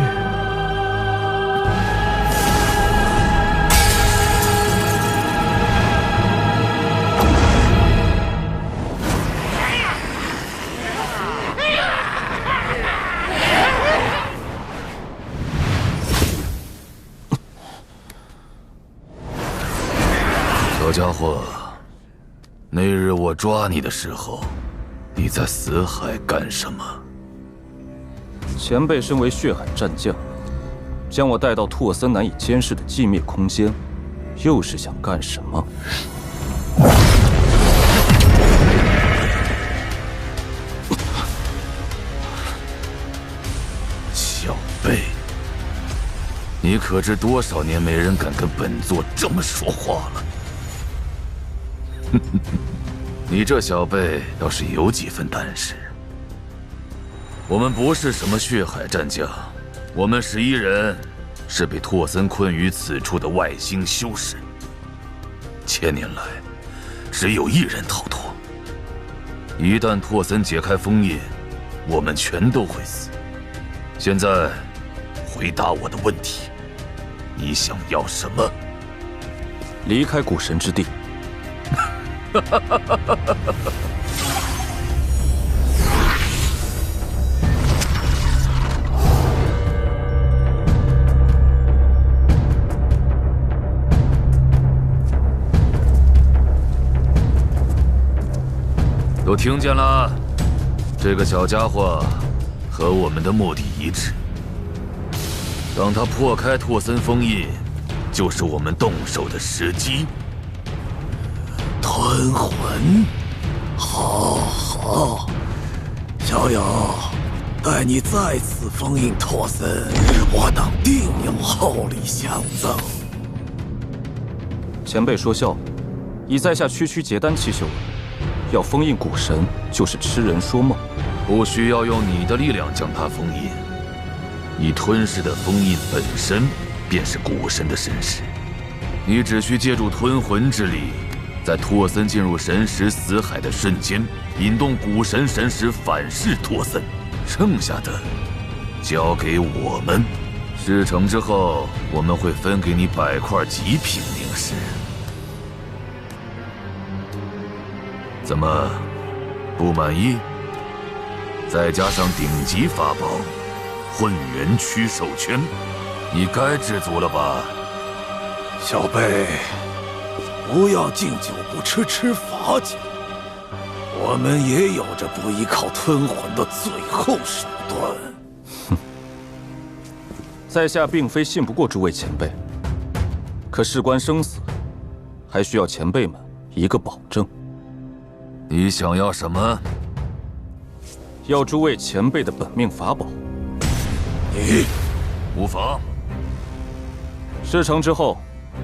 小家伙，那日我抓你的时候，你在死海干什么？前辈身为血海战将，将我带到拓森难以监视的寂灭空间，又是想干什么？小辈，你可知多少年没人敢跟本座这么说话了？你这小辈要是有几分胆识，我们不是什么血海战将，我们11人是被拓森困于此处的外星修士。千年来，只有1人逃脱。一旦拓森解开封印，我们全都会死。现在，回答我的问题，你想要什么？离开古神之地。都听见了，这个小家伙和我们的目的一致。当他破开拓森封印，就是我们动手的时机。吞魂，好，小友，待你再次封印拓森，我等定有厚礼相赠。前辈说笑，以在下区区结丹期修为，要封印古神就是痴人说梦。不需要用你的力量将它封印，你吞噬的封印本身便是古神的神识，你只需借助吞魂之力。在拓森进入神识死海的瞬间，引动古神神识反噬拓森，剩下的交给我们。事成之后，我们会分给你100块极品灵石。怎么，不满意？再加上顶级法宝混元驱兽圈，你该知足了吧？小辈。不要敬酒不吃罚酒，我们也有着不依靠吞魂的最后手段。哼，在下并非信不过诸位前辈，可事关生死，还需要前辈们一个保证。你想要什么？要诸位前辈的本命法宝。你无妨。事成之后，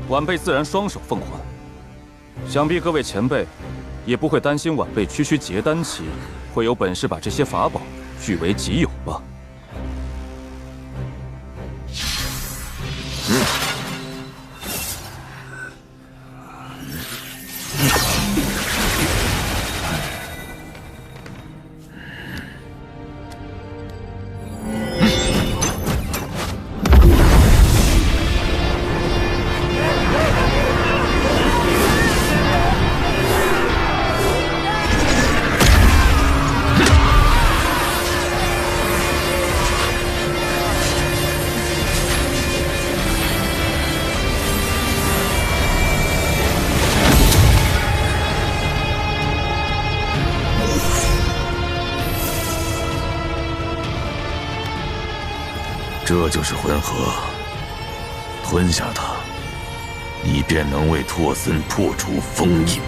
晚辈自然双手奉还。想必各位前辈也不会担心晚辈区区结丹期会有本事把这些法宝据为己有吧？这就是魂核，吞下它，你便能为拓森破除封印。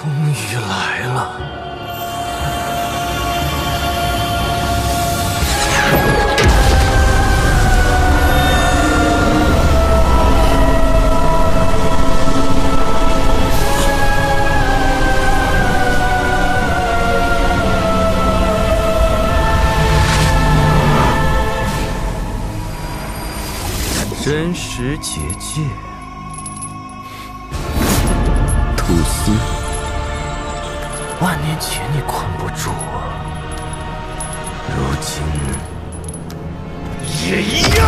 终于来了。真实结界，吐司，万年前你困不住我，如今也一样。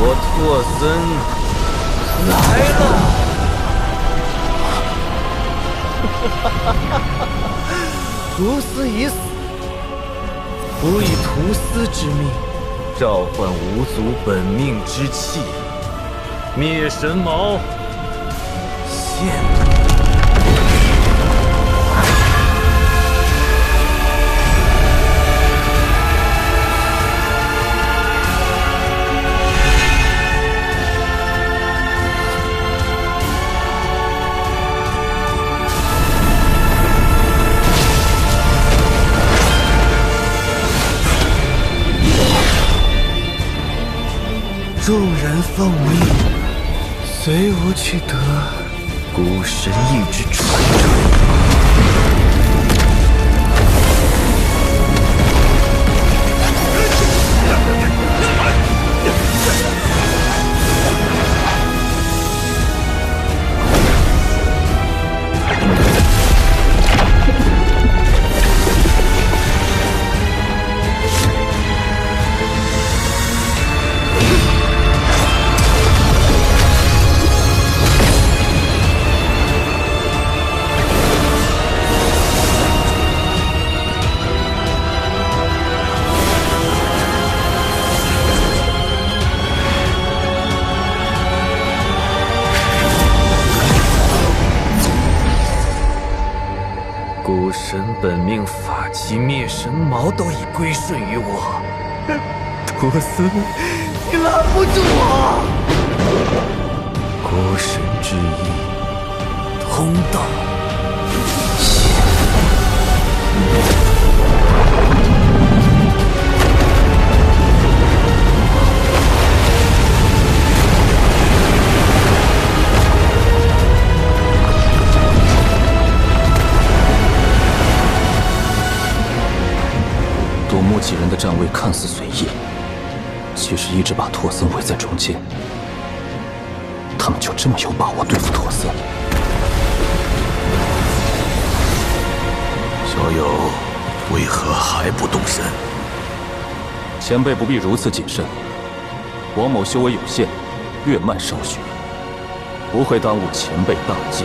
我拓森来了。图斯已死，吾以图斯之命召唤五祖本命之气，灭神矛，现。众人奉命，随吾去得古神意之传承。古神本命法器灭神矛都已归顺于我，托斯，你拦不住我！古神之意，通道独木几人的站位看似随意，其实一直把托森围在中间。他们就这么有把握对付托森？小友为何还不动身？前辈不必如此谨慎。王某修为有限，略慢少许，不会耽误前辈大计。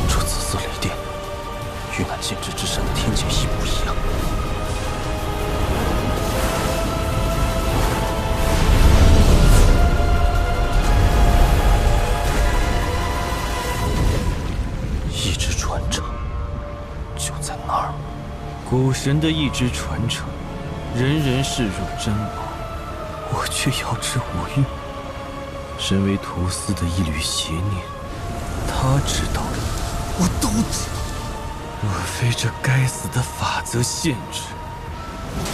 这紫色雷电与那禁制之山的天界一模一样。意志传承就在那儿。古神的意志传承，人人视若珍宝，我却遥之无用。身为图斯的一缕邪念，他知道的，我都知道。若非这该死的法则限制，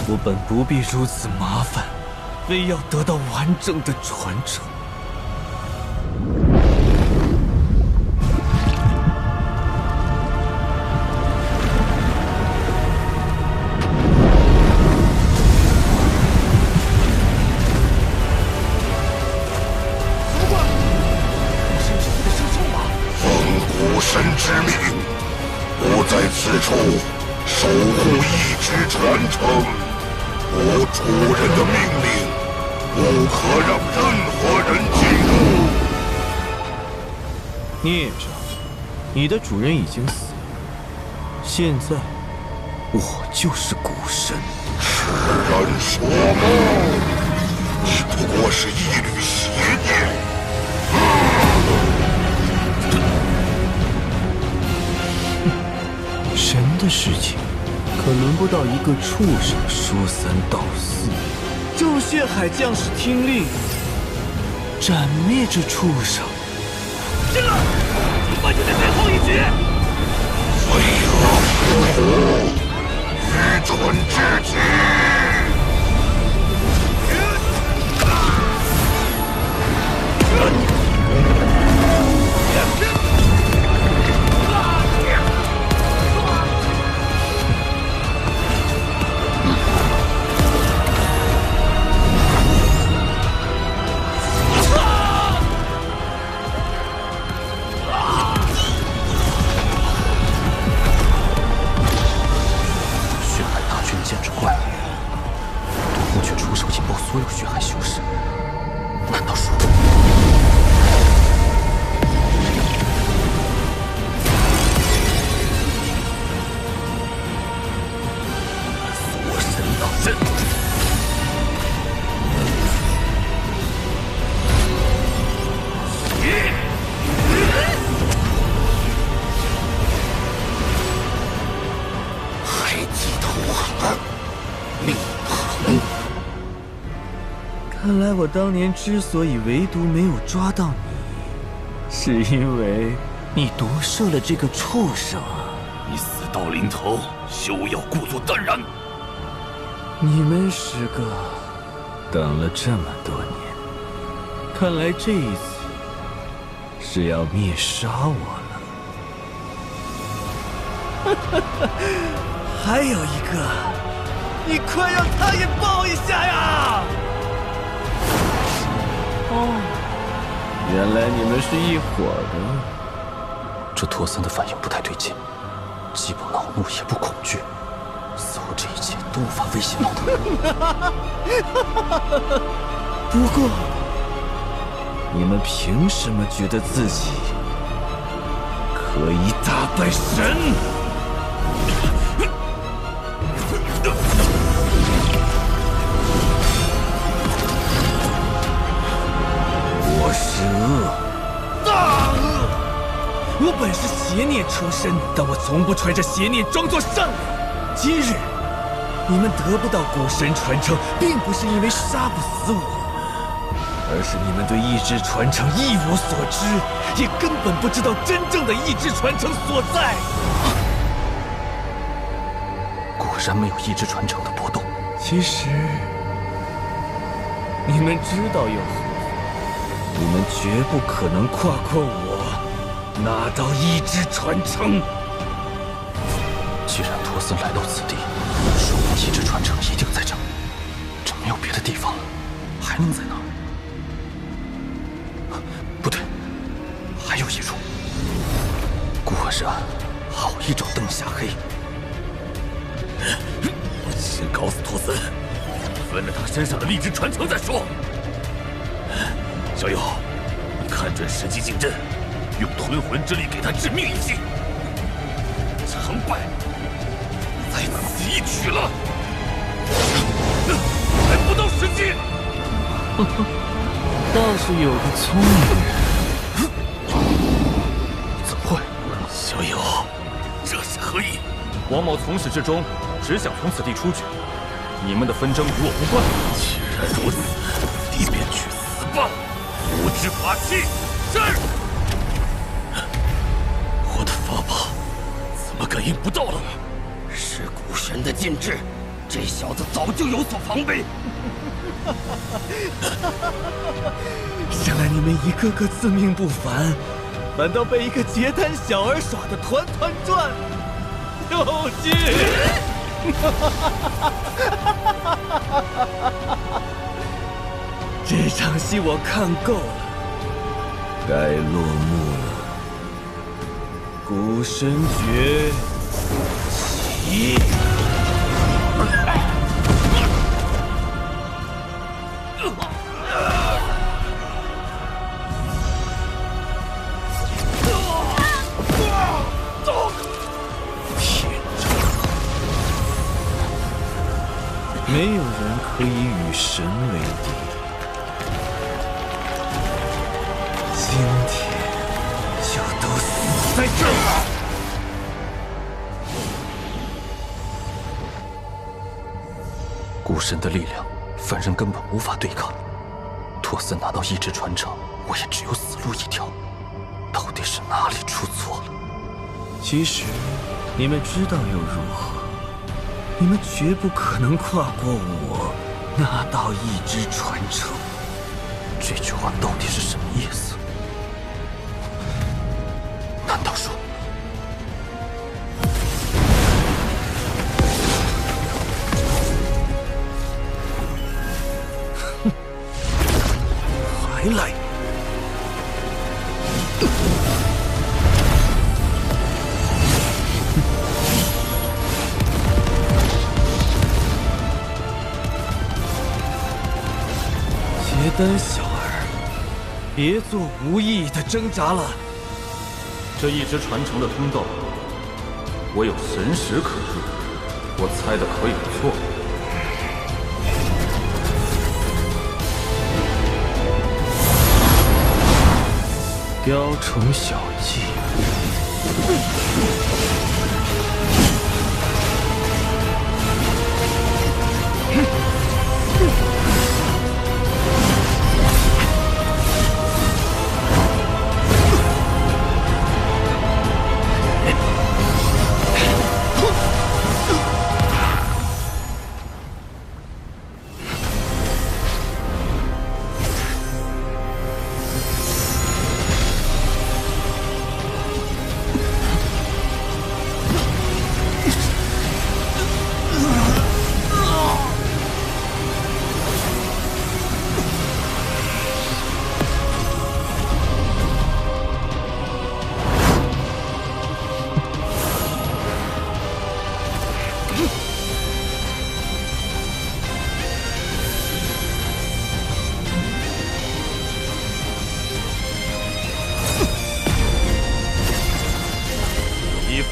我本不必如此麻烦，非要得到完整的传承。神之命，我在此处守护意志传承。我主人的命令，不可让任何人进入。孽障，你的主人已经死了，现在我就是古神。痴人说梦，你不过是一缕邪念。神的事情，可轮不到一个畜生说三道四。众血海将士听令，斩灭这畜生！进来，尽快就在最后一局。飞蛾扑火，愚蠢至极！所有血海修士，难道说锁神当身？孩子投降，命疼。看来我当年之所以唯独没有抓到你，是因为你夺舍了这个畜生啊！你死到临头，休要故作淡然。你们10个等了这么多年，看来这一次是要灭杀我了。还有一个，你快让他也抱一下呀！哦，原来你们是一伙的。这托森的反应不太对劲，既不恼怒也不恐惧，似乎这一切都无法威胁到他。不过，你们凭什么觉得自己可以打败神？我是恶，大恶。我本是邪念出身，但我从不揣着邪念装作善良。今日你们得不到古神传承，并不是因为杀不死我，而是你们对意志传承一无所知，也根本不知道真正的意志传承所在。果然没有意志传承的波动。其实你们知道又何？你们绝不可能跨过我，拿到意志传承。既然托森来到此地，说明意志传承一定在这，这没有别的地方了，还能在哪？不对，还有一处。果然，好一招灯下黑。先搞死托森，分了他身上的力之传承再说。小友，你看准时机进阵，用吞魂之力给他致命一击。成败在此一举了，还不到时机。倒是有个聪明人。怎么会？小友，这是何意？王某从始至终只想从此地出去，你们的纷争与我无关。既然如此，你便去死吧！无知法器，是。我的法宝怎么感应不到了？是古神的禁制，这小子早就有所防备。想来你们一个个自命不凡，反倒被一个结丹小儿耍得团团转。有劲！这场戏我看够了，该落幕了。古神诀起！没有人可以与神为敌的。今天就都死在这儿了！古神的力量，凡人根本无法对抗。托斯拿到意志传承，我也只有死路一条。到底是哪里出错了？其实，你们知道又如何？你们绝不可能跨过我，拿到意志传承。这句话到底是什么意思？难道说……哼，还来！结丹小儿，别做无意义的挣扎了。这一直传承的通道，我有神识可入，我猜的可有错？雕虫小技。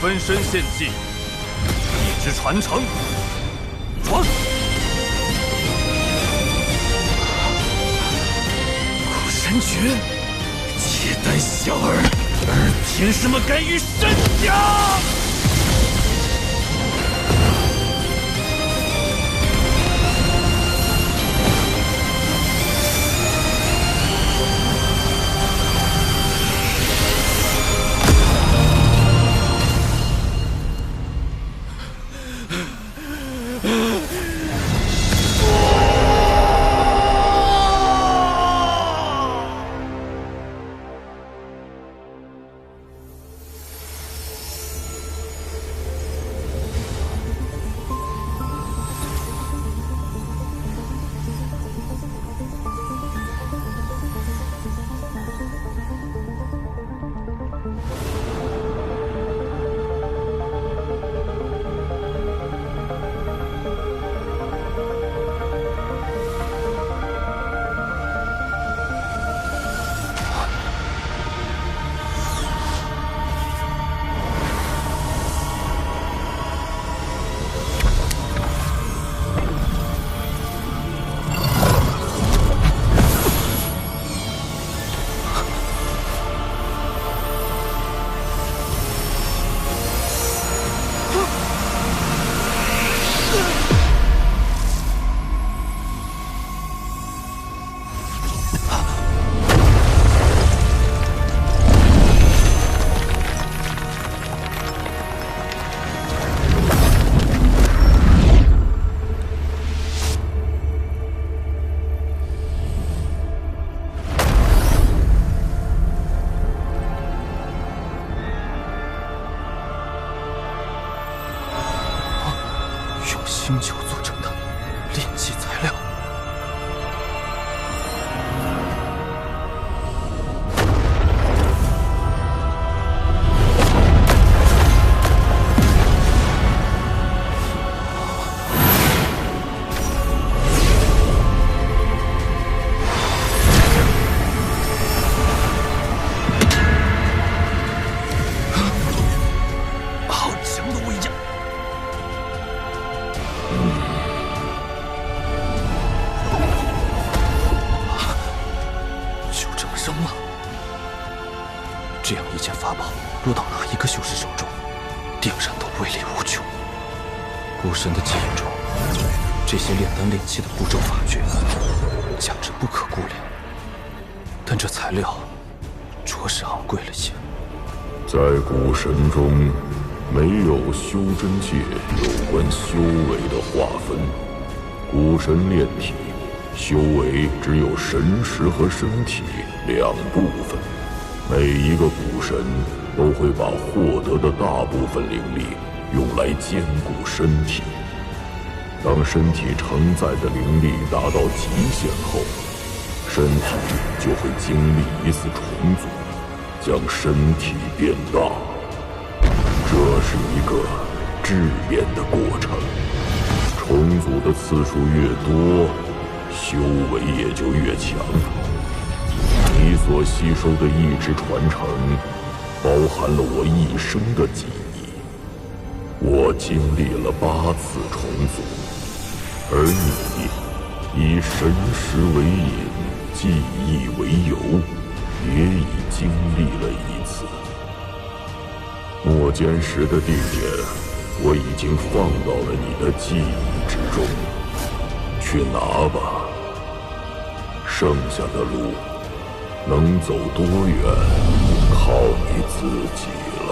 分身献祭，意志传承，传！古神诀，结丹小儿凭什么敢与神家？法宝落到哪一个修士手中，定然都威力无穷。古神的记忆中，这些炼丹炼气的步骤法诀，价值不可估量。但这材料着实昂贵了些。在古神中，没有修真界有关修为的划分。古神炼体，修为只有神识和身体两部分。每一个古神都会把获得的大部分灵力用来坚固身体。当身体承载的灵力达到极限后，身体就会经历一次重组，将身体变大。这是一个质变的过程，重组的次数越多，修为也就越强。你所吸收的意志传承，包含了我一生的记忆。我经历了8次重组，而你以神识为引，记忆为由，也已经历了1次。墨间石的地点，我已经放到了你的记忆之中，去拿吧。剩下的路能走多远，靠你自己了。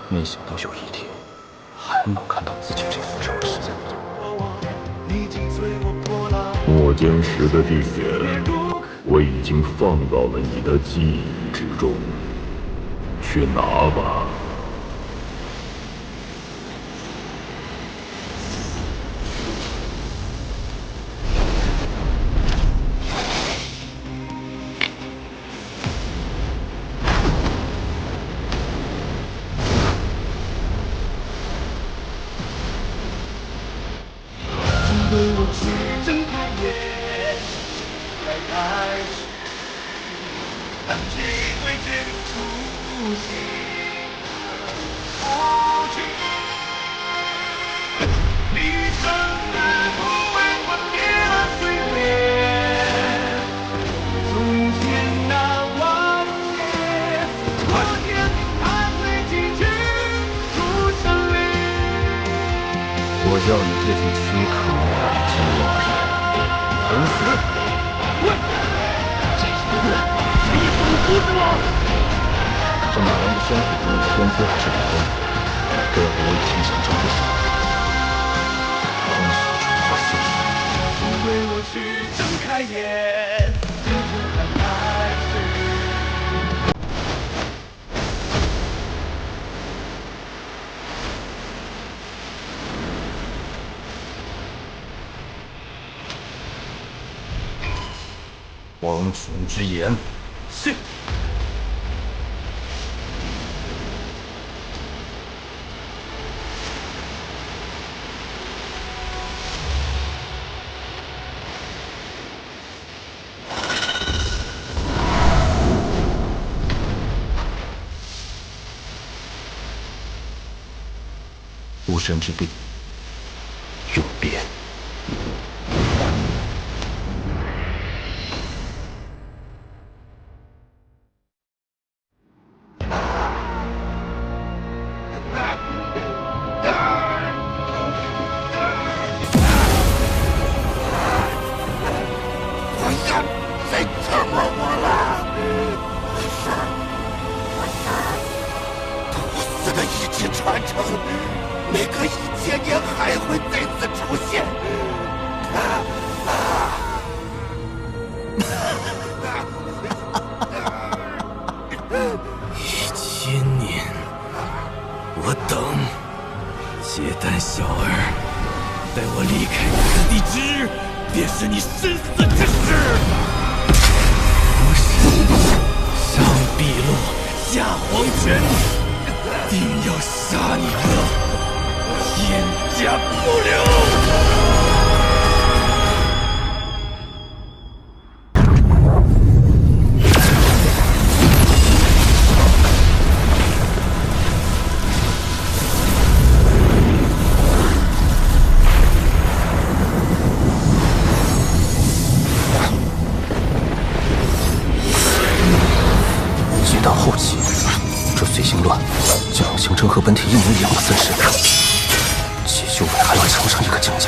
没想到有一天还能看到自己这副丑事。墨间石的地点，我已经放到了你的记忆之中，去拿吧。对我去睁开眼，再开始，当机会这个出现，不去，你怎么不为我跌了岁月？从前那万年，我天他最进去出生灵。我要你这副躯壳今晚疼死！喂，这小子，你怎么阻止我？这马龙的身体中有天资还是灵光，这我已经想招不死。空虚中的岁月，请为我去睁开眼，真正的开始。王权之言，是。无神之地，永别。传承，每个意千年还会再次出现。1000年，我等。结丹小儿，待我离开此地之日，便是你身死之时。上碧落，下黄泉，定要杀你个天家不留！和本体一模一样的分身，其修为还要强上一个境界。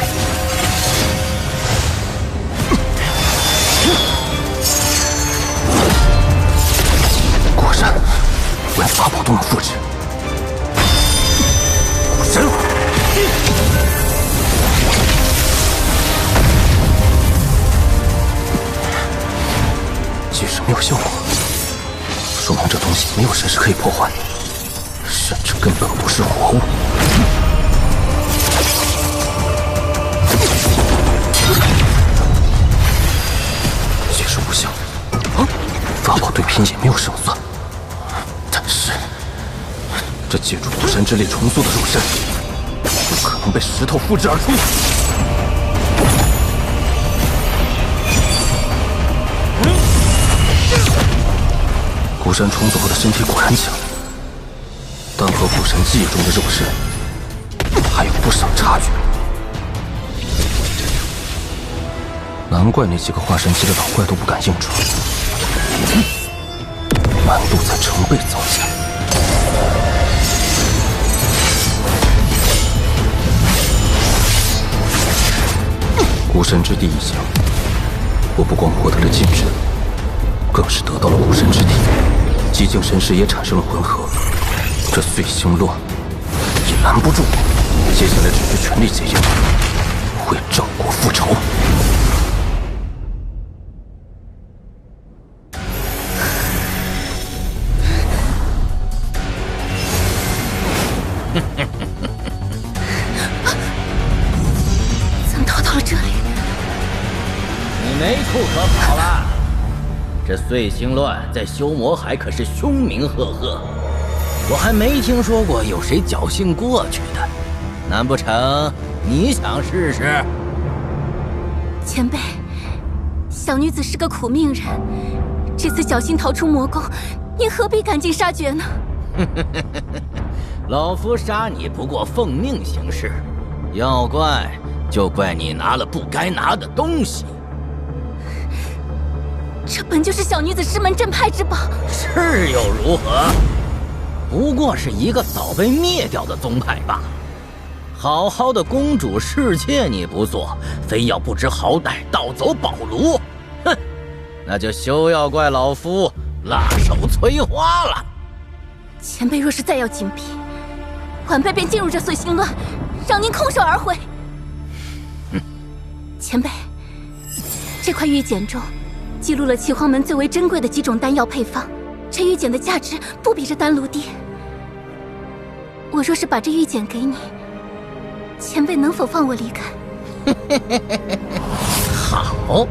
果然，连法宝都能复制。古神，即使没有效果，说明这东西没有神识可以破坏。甚至根本不是活物。即使无效，法宝对拼也没有胜算。但是，这借助古神之力重塑的肉身，有可能被石头复制而出。古神重组后的身体果然强。但和古神记忆中的肉身还有不少差距，难怪那几个化神期的老怪都不敢硬闯，难度在成倍增加。古神之地一降，我不光获得了禁制，更是得到了古神之体，极境神识也产生了混合。这碎星乱也拦不住我，接下来只需全力解决，为赵国复仇。怎么逃到了这里？你没处可跑了。这碎星乱在修魔海可是凶名赫赫。我还没听说过有谁侥幸过去的，难不成你想试试？前辈，小女子是个苦命人，这次侥幸逃出魔宫，您何必赶尽杀绝呢？老夫杀你不过奉命行事，要怪就怪你拿了不该拿的东西。这本就是小女子师门镇派之宝，是又如何？不过是一个早被灭掉的宗派罢了。好好的公主侍妾你不做，非要不知好歹盗走宝炉，哼！那就休要怪老夫辣手摧花了。前辈若是再要紧逼，晚辈便进入这碎星乱，让您空手而回。前辈，这块玉简中记录了岐荒门最为珍贵的几种丹药配方，这玉简的价值不比这丹炉低。我若是把这玉简给你，前辈能否放我离开？好，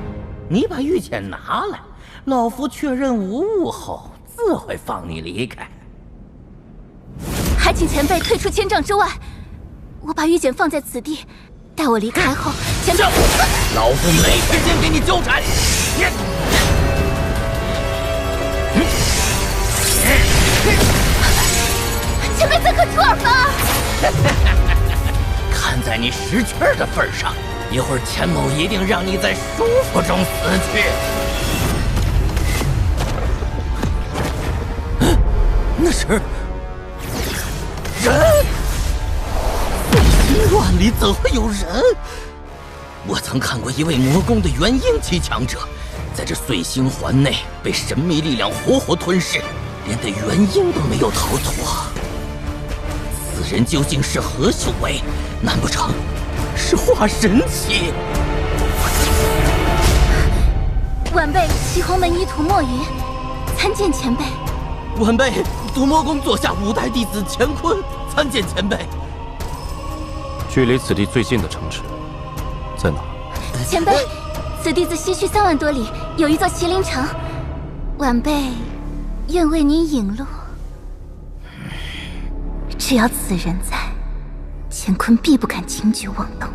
你把玉简拿来，老夫确认无误后，自会放你离开。还请前辈退出千丈之外，我把玉简放在此地，待我离开后，前辈。老夫没时间给你纠缠。前辈怎可出尔反尔？看在你识趣儿的份上，一会儿钱某一定让你在舒服中死去。那是人？碎星乱里怎会有人？我曾看过一位魔宫的元婴期强者，在这碎星环内被神秘力量活活吞噬，连对元婴都没有逃脱。此人究竟是何修为？难不成是化神期？晚辈岐黄门医徒墨云，参见前辈。晚辈毒魔宫座下5代弟子乾坤，参见前辈。距离此地最近的城池在哪？前辈，此地自西区3万多里有一座麒麟城，晚辈愿为您引路。只要此人在，乾坤必不敢轻举妄动。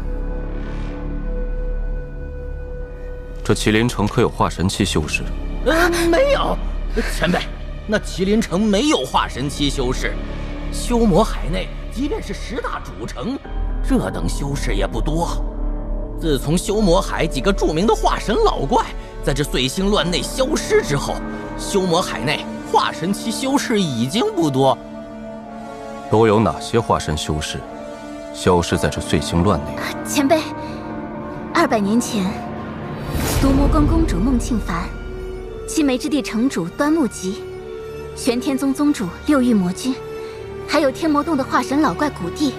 这麒麟城可有化神期修士？没有，前辈，那麒麟城没有化神期修士。修魔海内，即便是10大主城，这等修士也不多。自从修魔海几个著名的化神老怪在这碎星乱内消失之后，修魔海内化神期修士已经不多。都有哪些化神修士消失在这碎星乱内？前辈，200年前，毒魔宫宫主孟庆凡，青梅之地城主端木吉，玄天宗宗主六域魔君，还有天魔洞的化神老怪古帝，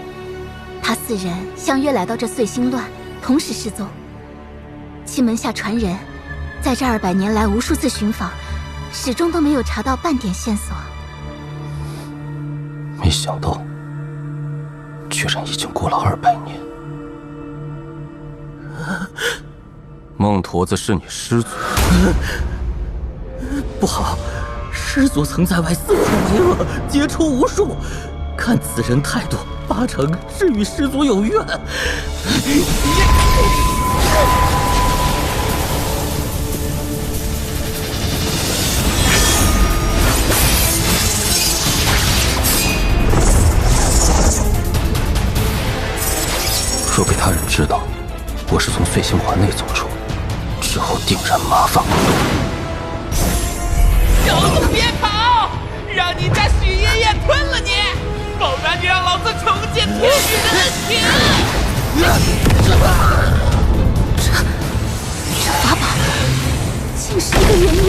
他4人相约来到这碎星乱，同时失踪。其门下传人，在这200年来无数次寻访，始终都没有查到半点线索。没想到，居然已经过了200年。孟驼子是你师祖？不好，师祖曾在外四处为恶，结出无数。看此人态度，8成是与师祖有怨。若被他人知道我是从碎星环内走出，之后定然麻烦不断。小子别跑，让你家许爷爷吞了你，否则你让老子重见天宇的恩情。这法宝竟是一个原因。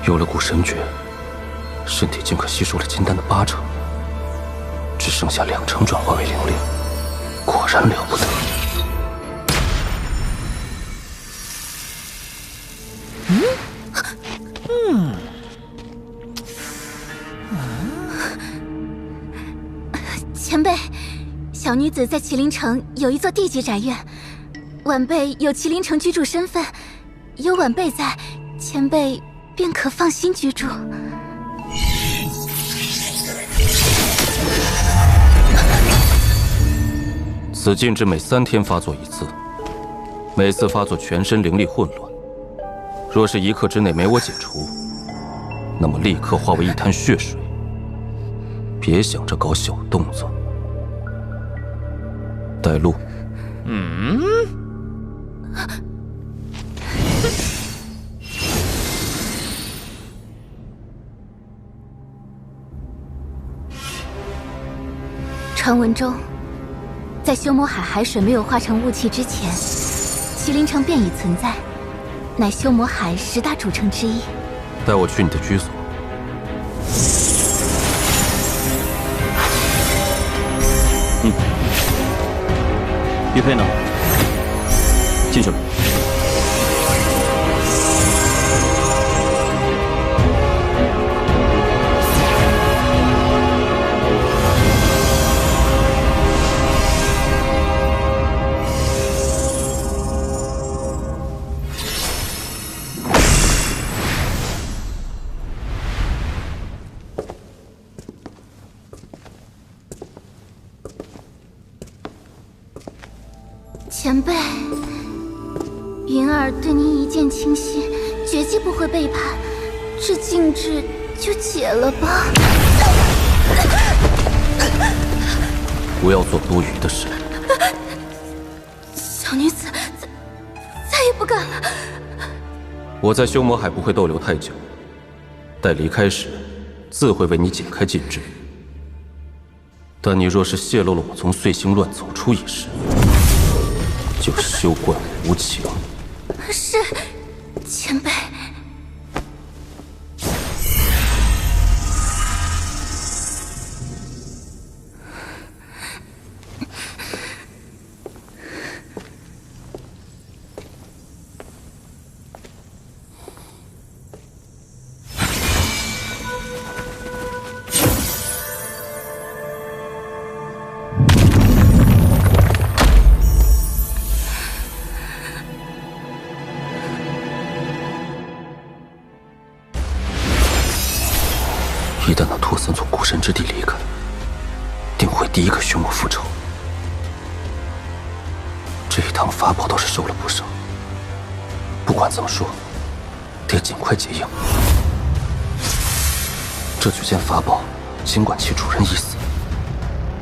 有了古神诀，身体竟可吸收了金丹的8成，只剩下2成转化为灵力，果然了不得。前辈，小女子在麒麟城有一座地级宅院，晚辈有麒麟城居住身份，有晚辈在，前辈便可放心居住。此禁制每3天发作1次，每次发作全身灵力混乱。若是1刻之内没我解除，那么立刻化为一滩血水。别想着搞小动作。带路。传闻中，在修魔海海水没有化成雾气之前，麒麟城便已存在，乃修魔海10大主城之一。带我去你的居所。玉佩呢？进去了。前辈，云儿对您一见倾心，绝技不会背叛，这禁制就解了吧。不要做多余的事。小女子再也不敢了。我在修魔海不会逗留太久，待离开时，自会为你解开禁制。但你若是泄露了我从碎星乱走出一事，就休怪无情。是，前辈。一旦那托森从古神之地离开，定会第一个寻我复仇。这一趟法宝倒是收了不少，不管怎么说，得尽快结印。这9件法宝，尽管其主人已死，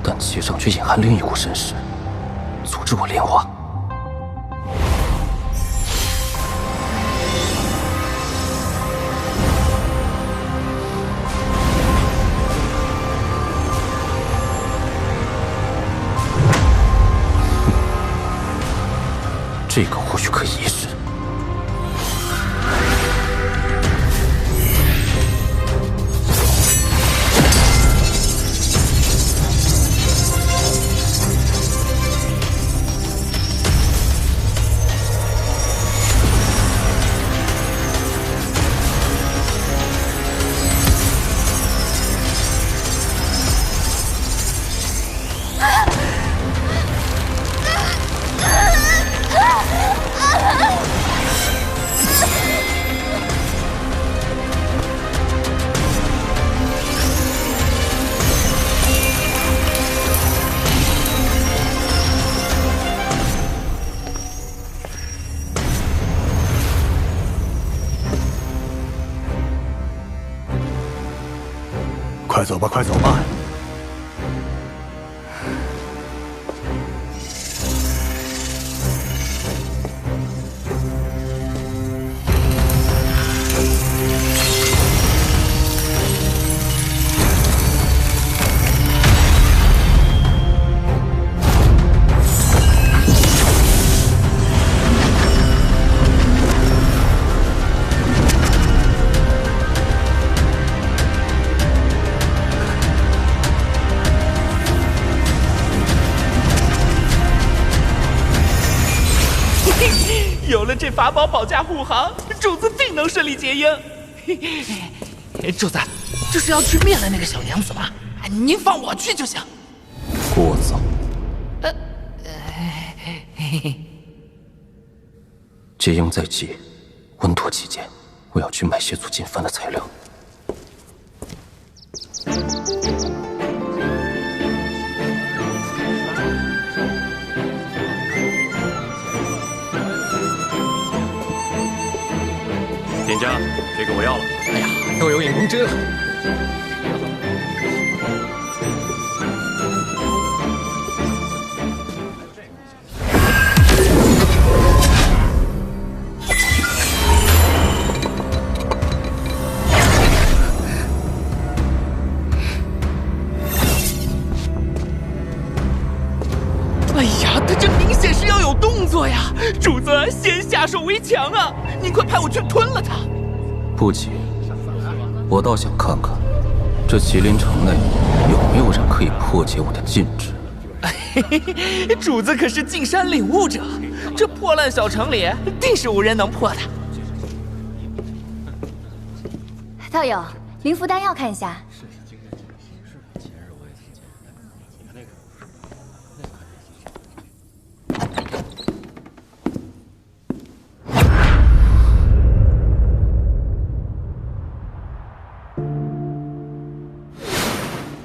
但其上却隐含另一股神识，阻止我炼化。这个或许可以一试。快走吧，快走吧！有了这法宝保驾护航，主子定能顺利结印。主子，这是要去灭了那个小娘子吗？您放我去就行。聒噪。结印在即，稳妥起见，我要去买些做进饭的材料。店家，这个我要了。哎呀，都有眼光真好。哎呀，他这明显是要有动作呀！主子，先下手为强啊！您快派我去吞了他。不急，我倒想看看，这麒麟城内有没有人可以破解我的禁制。主子可是进山领悟者，这破烂小城里定是无人能破的。道友，灵符丹药看一下。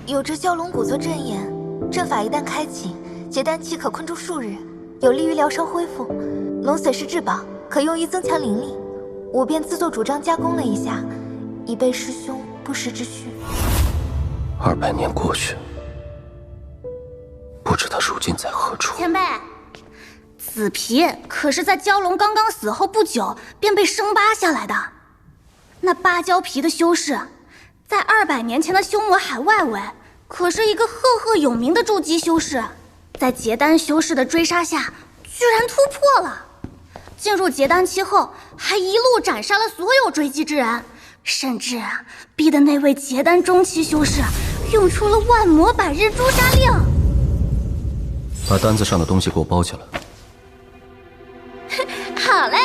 有着蛟龙骨做阵眼，阵法一旦开启，结丹期可困住数日，有利于疗伤恢复。龙髓是至宝，可用于增强灵力，我便自作主张加工了一下，以备师兄不时之需。200年过去，不知他如今在何处。前辈，此死皮可是在蛟龙刚刚死后不久便被生扒下来的。那芭蕉皮的修士，在200年前的修魔海外围可是一个赫赫有名的筑基修士，在结丹修士的追杀下，居然突破了。进入结丹期后，还一路斩杀了所有追击之人，甚至逼得那位结丹中期修士用出了万魔百日诛杀令。把单子上的东西给我包起来。好嘞。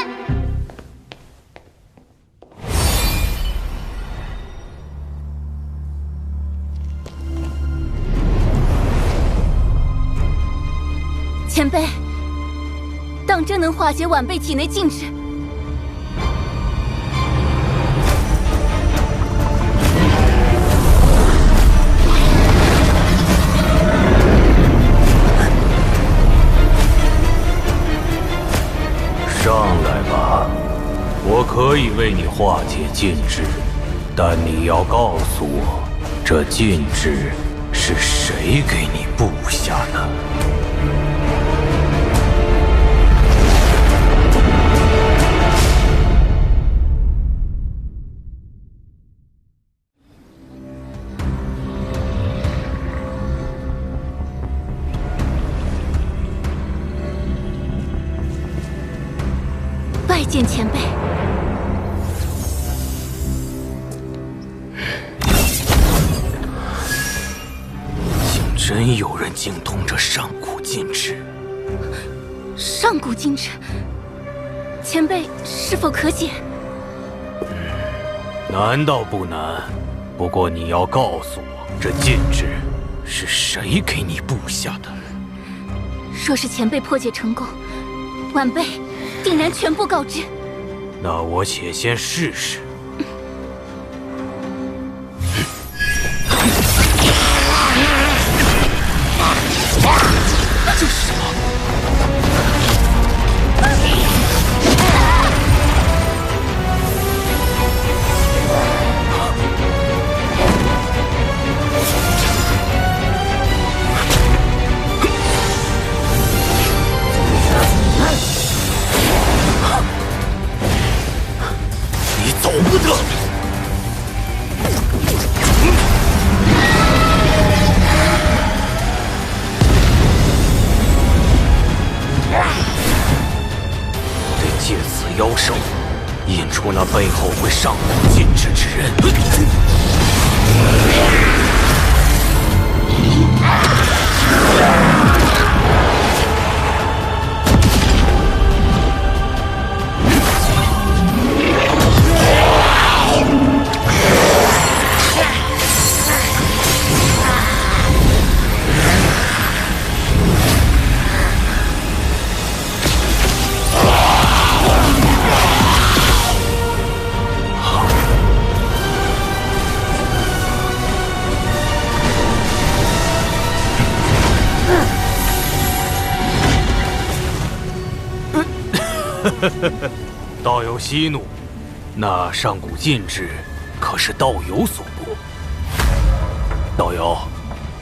前辈，当真能化解晚辈体内禁制，上来吧，我可以为你化解禁制，但你要告诉我，这禁制是谁给你布下的？拜见前辈。竟真有人精通这上古禁制。上古禁制，前辈是否可解？难道不难？不过你要告诉我，这禁制是谁给你布下的？若是前辈破解成功，晚辈定然全部告知。那我且先试试。这是什么？你走不得！得借此妖兽，引出那背后会上古禁制之人。道友息怒，那上古禁制可是道友所布。道友，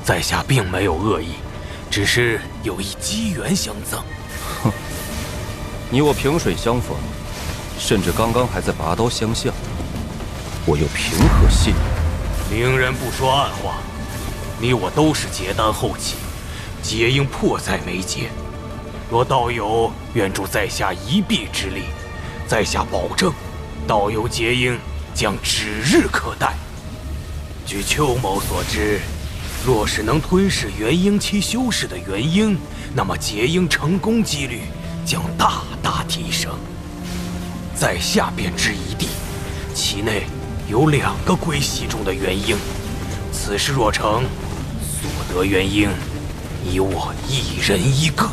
在下并没有恶意，只是有一机缘相赠。哼，你我萍水相逢，甚至刚刚还在拔刀相向，我又凭何信你？明人不说暗话，你我都是结丹后期，结应迫在眉睫。若道友愿助在下一臂之力，在下保证，道友结婴将指日可待。据邱某所知，若是能吞噬元婴期修士的元婴，那么结婴成功几率将大大提升。在下便知一地，其内有2个归系中的元婴，此事若成，所得元婴，你我一人1个。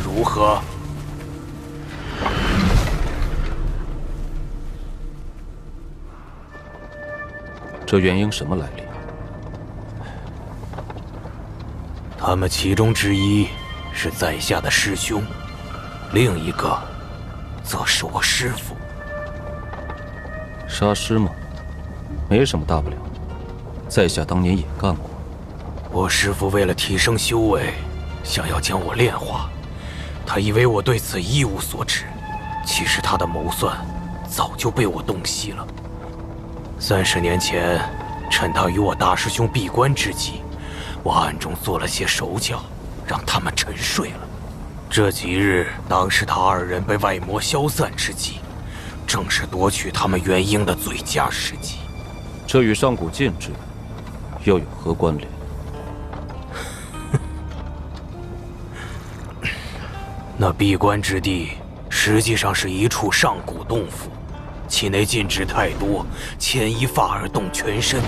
如何？这元婴什么来历？他们其中之一是在下的师兄，另一个则是我师父。杀师吗？没什么大不了，在下当年也干过。我师父为了提升修为，想要将我炼化。他以为我对此一无所知，其实他的谋算早就被我洞悉了。30年前，趁他与我大师兄闭关之际，我暗中做了些手脚，让他们沉睡了。这几日，当时他2人被外魔消散之际，正是夺取他们元婴的最佳时机。这与上古禁制又有何关联？那闭关之地实际上是一处上古洞府，其内禁制太多，牵一发而动全身。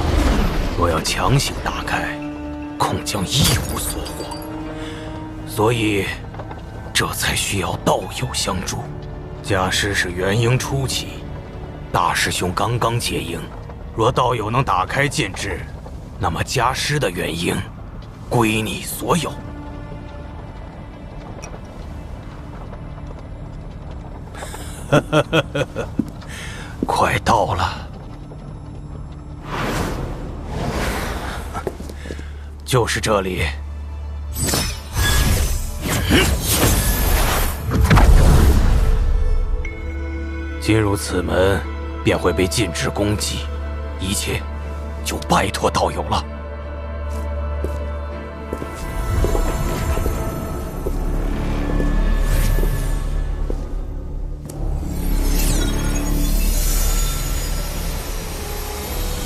若要强行打开，恐将一无所获。所以，这才需要道友相助。家师是元婴初期，大师兄刚刚结婴。若道友能打开禁制，那么家师的元婴归你所有。快到了，就是这里。进入此门，便会被禁制攻击，一切就拜托道友了。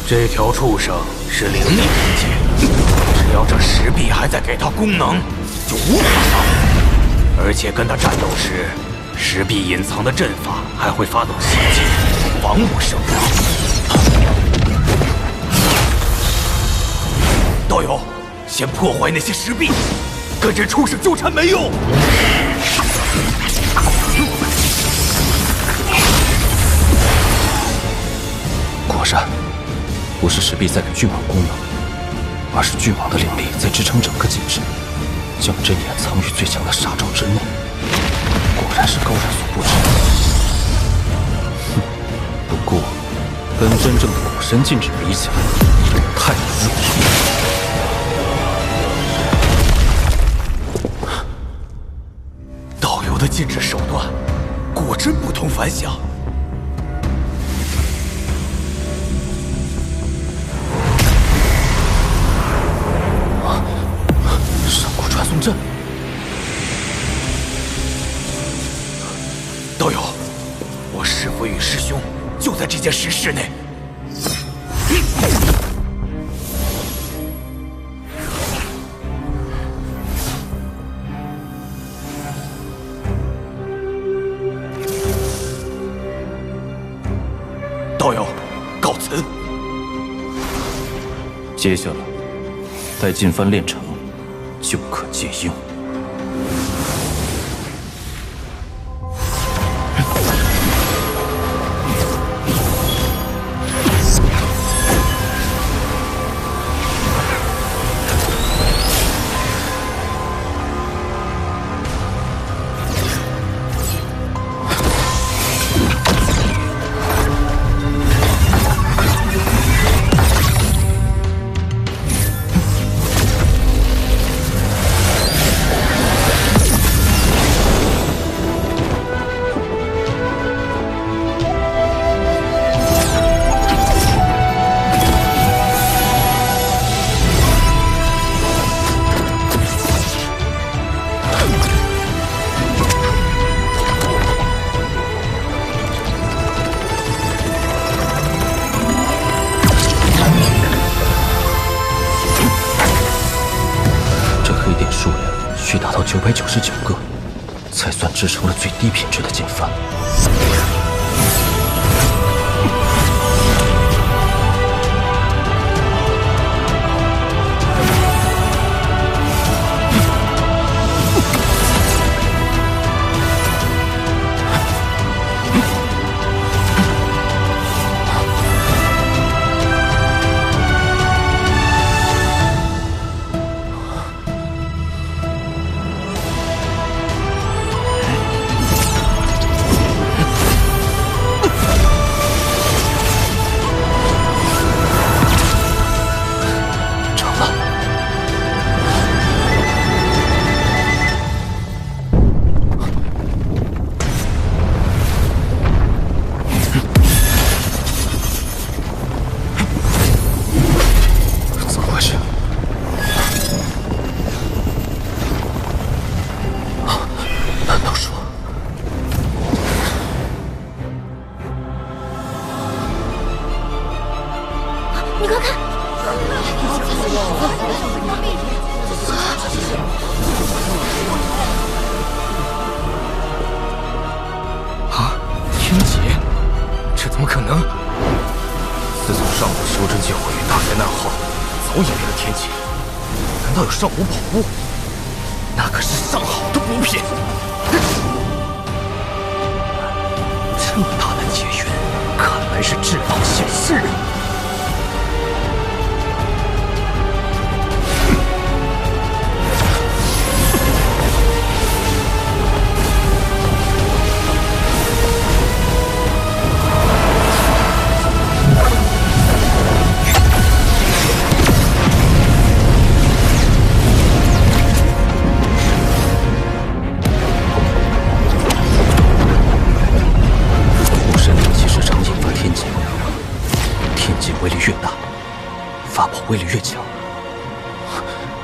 这条畜生是灵力境界，只要这石壁还在给他功能，就无法伤害。而且跟他战斗时，石壁隐藏的阵法还会发动袭击，防不胜防。道友，先破坏那些石壁，跟这畜生纠缠没用。果然，不是石壁在给巨蟒功能，而是巨蟒的灵力在支撑整个禁制，将针眼藏于最强的杀招之内。果然是高人所不知。哼，不过跟真正的古神禁制比起来，太弱了。道友的禁制手段，果真不同凡响。上古传送阵。道友，我师父与师兄就在这间石室内。道友，告辞。接下来，待进幡练成，就可结婴。需达到999个，才算制成了最低品质的禁幡。能？自从上古修真界毁于大灾难后，早已没了天劫。难道有上古宝物？那可是上好的补品。这么大的劫缘，看来是至宝现世啊！威力越强，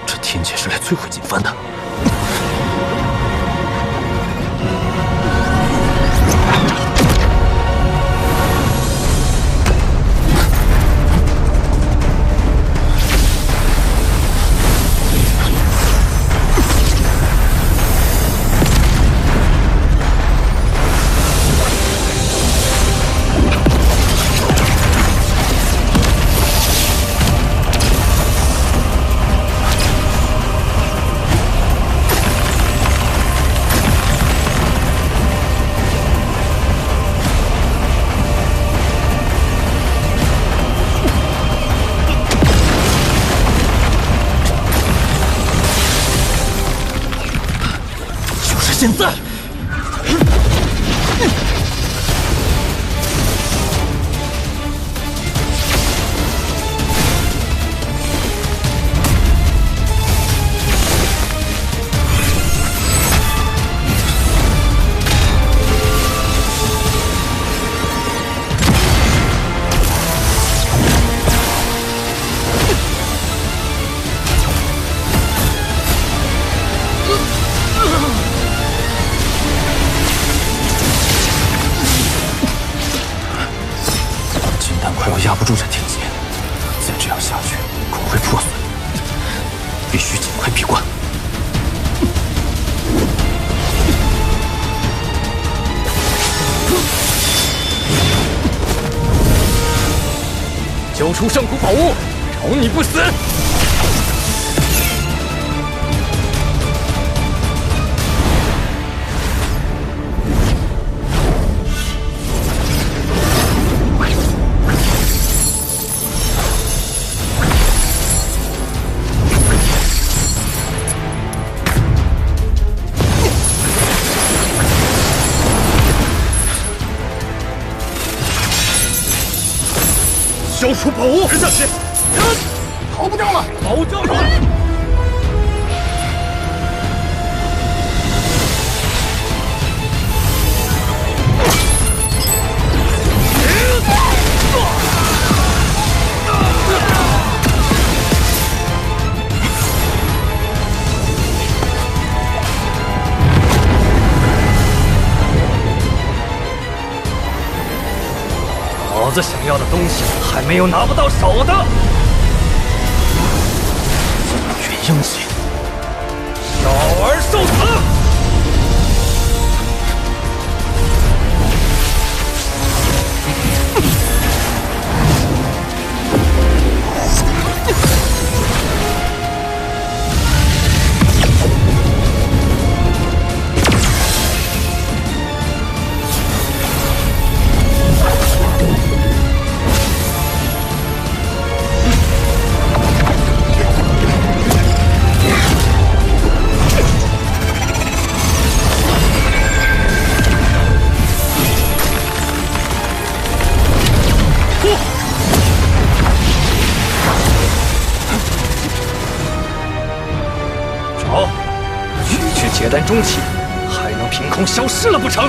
这天劫是来摧毁锦帆的。现在，快要压不住这天劫，再这样下去恐会破碎，必须尽快闭关。交出上古宝物，饶你不死！交出宝物！跟上去！逃不掉了！保教主！老子想要的东西还没有拿不到手的。元婴血，小儿受死！结丹中期，还能凭空消失了不成？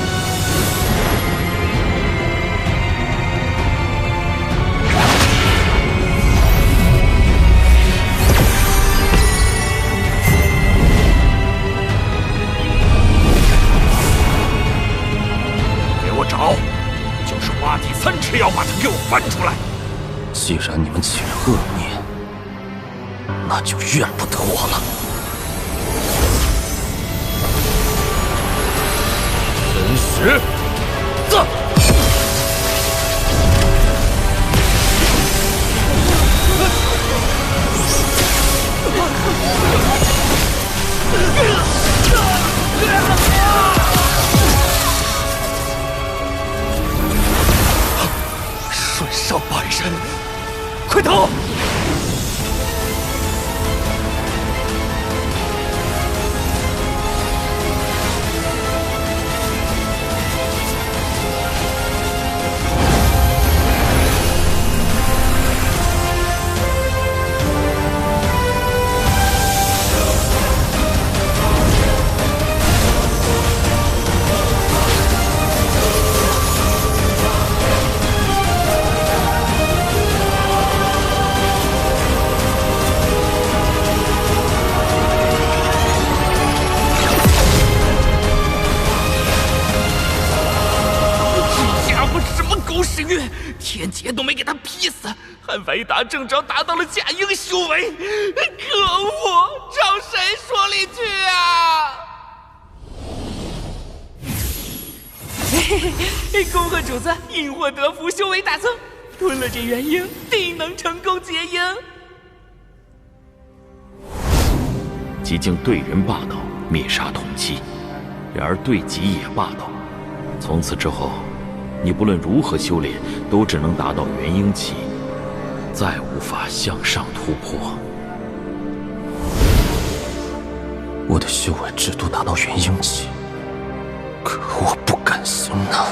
给我找，就是挖地3尺，要把它给我翻出来！既然你们起了恶念，那就怨不得我了。真实，上半人，快逃！天劫都没给他劈死，还歪打正着达到了假英修为，可恶！找谁说理去啊？嘿嘿，恭贺主子因祸得福，修为大增，吞了这元婴，定能成功结婴。极境对人霸道，灭杀同期；然而对己也霸道。从此之后，你不论如何修炼，都只能达到元婴期，再无法向上突破。我的修为只多达到元婴期，可我不甘心呐！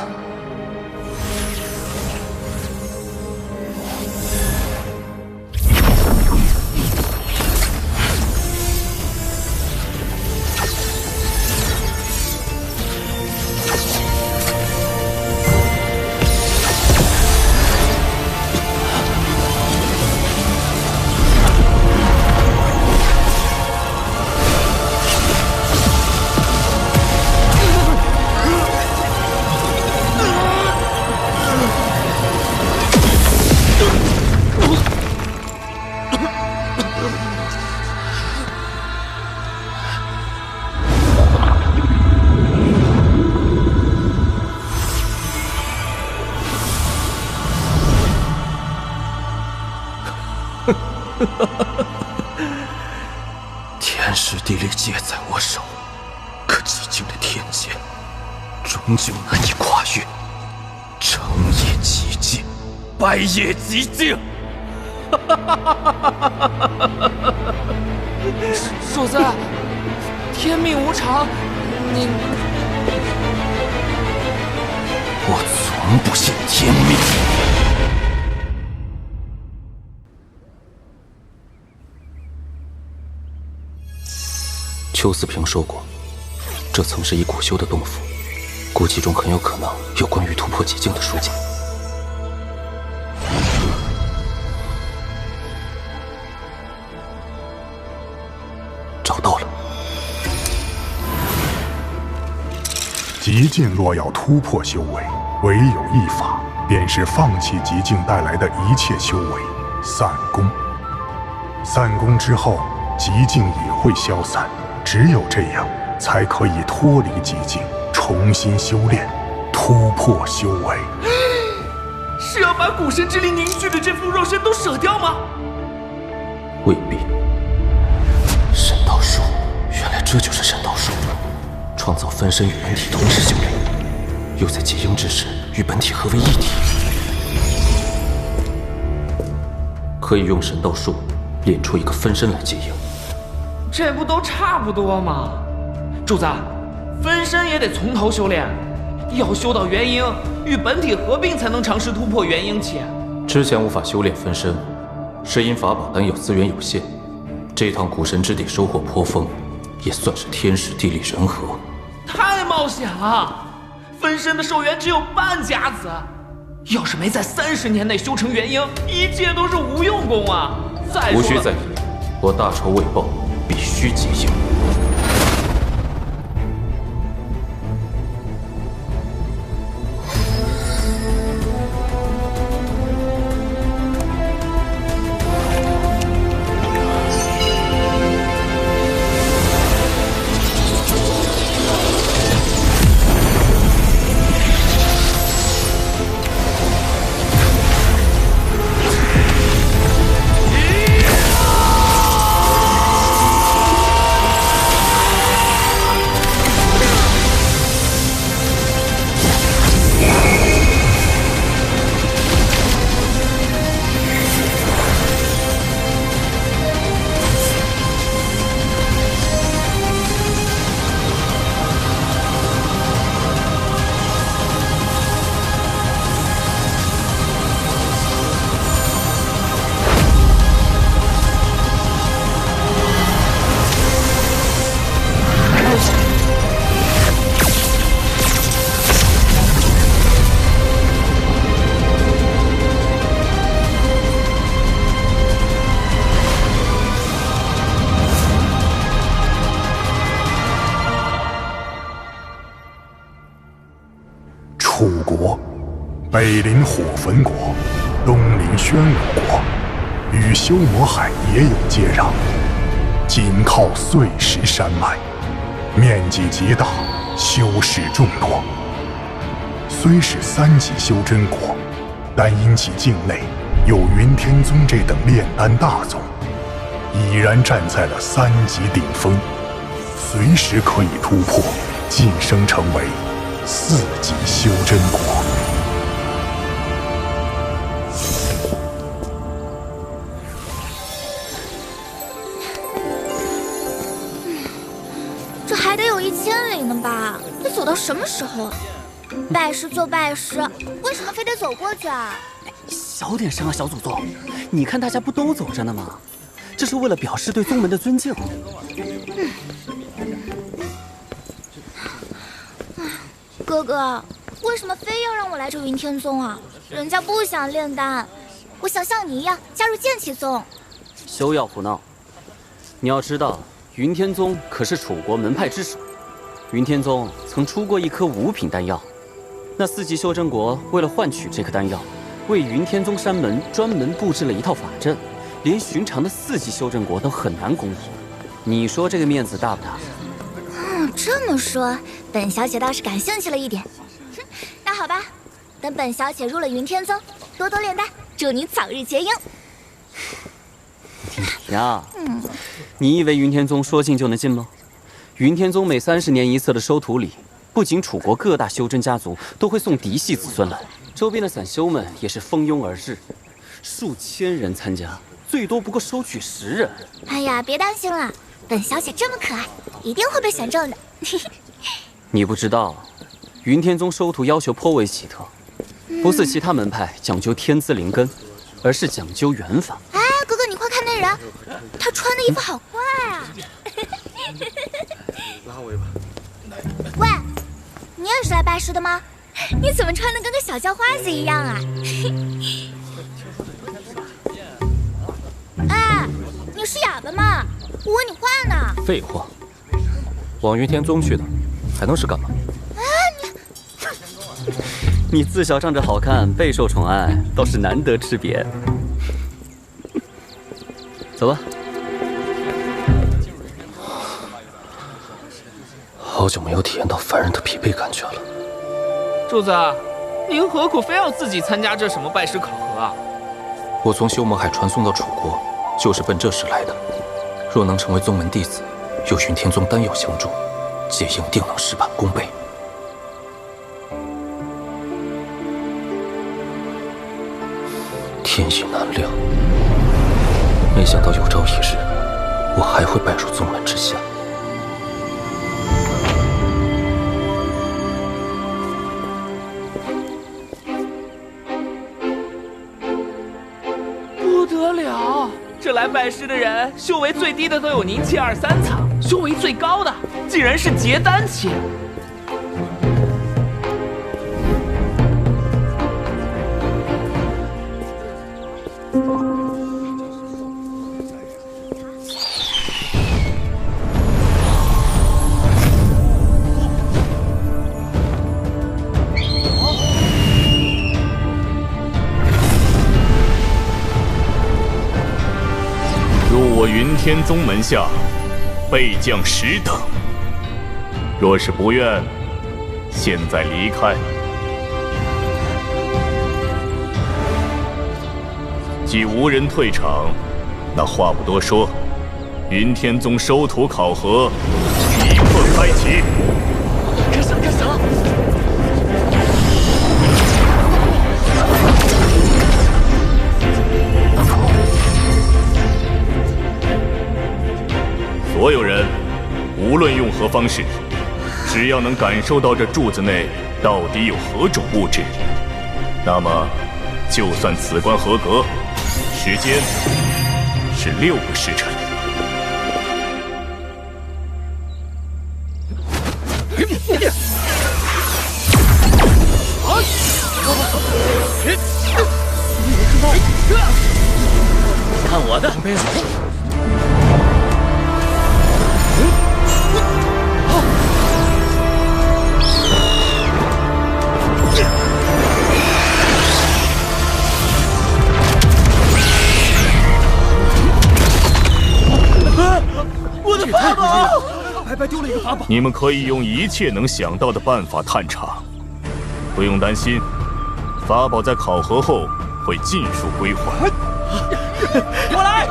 天时地利皆在我手，可极境的天劫终究难以跨越。成也极境，败也极境。主子，天命无常，你……我从不信天命。邱思平说过，这曾是一古修的洞府，估计中很有可能有关于突破极境的书籍。找到了。极境若要突破修为，唯有一法，便是放弃极境带来的一切修为，散功。散功之后，极境也会消散。只有这样，才可以脱离极境，重新修炼，突破修为。是要把古神之力凝聚的这副肉身都舍掉吗？未必。神道术，原来这就是神道术，创造分身与本体同时修炼，又在结婴之时与本体合为一体。可以用神道术炼出一个分身来结婴。这不都差不多吗？主子，分身也得从头修炼，要修到元婴，与本体合并才能尝试突破元婴期。之前无法修炼分身，是因法宝单有资源有限。这趟古神之地收获颇丰，也算是天时地利人和。太冒险了，分身的寿元只有半甲子，要是没在30年内修成元婴，一切都是无用功啊！再说了，无需在意，我大仇未报，必须结婴。国，北临火焚国，东临宣武国，与修魔海也有接壤，紧靠碎石山脉，面积极大，修士众多。虽是3级修真国，但因其境内有云天宗这等炼丹大宗，已然站在了3级顶峰，随时可以突破，晋升成为4级修真国。这还得有1000里呢吧？得走到什么时候？拜师就拜师，为什么非得走过去啊？小点声啊，小祖宗！你看大家不都走着呢吗？这是为了表示对宗门的尊敬。哥哥，为什么非要让我来这云天宗啊？人家不想炼丹，我想像你一样加入剑气宗。休要胡闹！你要知道，云天宗可是楚国门派之首。云天宗曾出过一颗5品丹药，那4级修真国为了换取这颗丹药，为云天宗山门专门布置了一套法阵，连寻常的4级修真国都很难攻赢。你说这个面子大不大？这么说，本小姐倒是感兴趣了一点。哼，那好吧，等本小姐入了云天宗，多多炼丹，祝你早日结营。呀，你以为云天宗说进就能进吗？云天宗每30年一次的收徒礼，不仅楚国各大修真家族都会送嫡系子孙来，周边的散修们也是蜂拥而至，数千人参加，最多不过收取10人。哎呀，别担心了，本小姐这么可爱，一定会被选中的。你不知道，云天宗收徒要求颇为奇特，不似其他门派讲究天资灵根，而是讲究缘法。哎，哥哥，你快看那人，他穿的衣服好怪啊！拉我一把。喂，你也是来拜师的吗？你怎么穿的跟个小叫花子一样啊？哎，你是哑巴吗？我问你话呢。废话，往云天宗去的，还能是干嘛？你自小仗着好看，备受宠爱，倒是难得吃瘪。走吧。好久没有体验到凡人的疲惫感觉了。主子，您何苦非要自己参加这什么拜师考核啊？我从修魔海传送到楚国，就是奔这事来的。若能成为宗门弟子，有云天宗丹药相助，结营定能事半功倍。天意难料，没想到有朝一日，我还会拜入宗门之下。不得了，这来拜师的人，修为最低的都有凝气2、3层，修为最高的竟然是结丹期。云天宗门下，备将10等。若是不愿，现在离开。既无人退场，那话不多说，云天宗收徒考核立刻开启。开始了，开始了！所有人，无论用何方式，只要能感受到这柱子内到底有何种物质，那么就算此关合格。时间是6个时辰。看我的！你们可以用一切能想到的办法探查，不用担心，法宝在考核后会尽数归还。我来！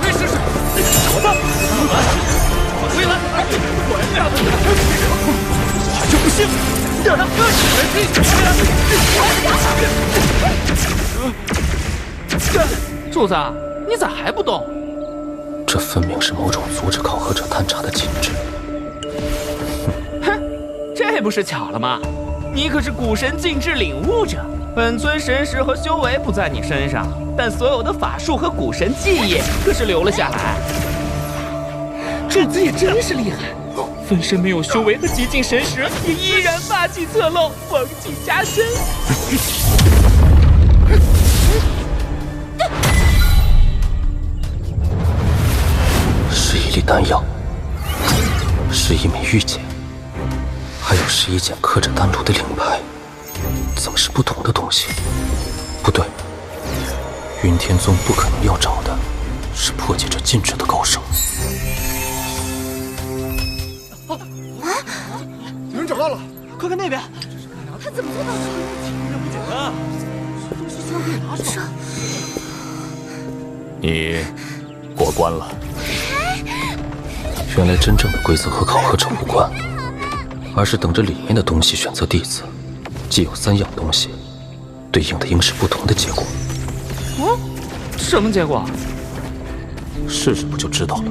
没事，我的，回来！还是不行！主子，你咋还不动？这分明是某种阻止考核者探查的禁制。哼，这不是巧了吗？你可是古神禁制领悟者，本尊神识和修为不在你身上，但所有的法术和古神技艺可是留了下来。主子也真是厉害，分身没有修为和极尽神识，也依然霸气侧漏，王气加身。是一粒丹药，是一枚玉简，还有11件刻着丹炉的令牌，怎么是不同的东西？不对，云天宗不可能要找的是破解这禁制的高手。有人找到了，快看那边！他怎么做到的？这不简单啊！是你过关了。原来真正的规则和考核者无关，而是等着里面的东西选择弟子。既有3样东西，对应的应是不同的结果。哦，什么结果？试试不就知道了。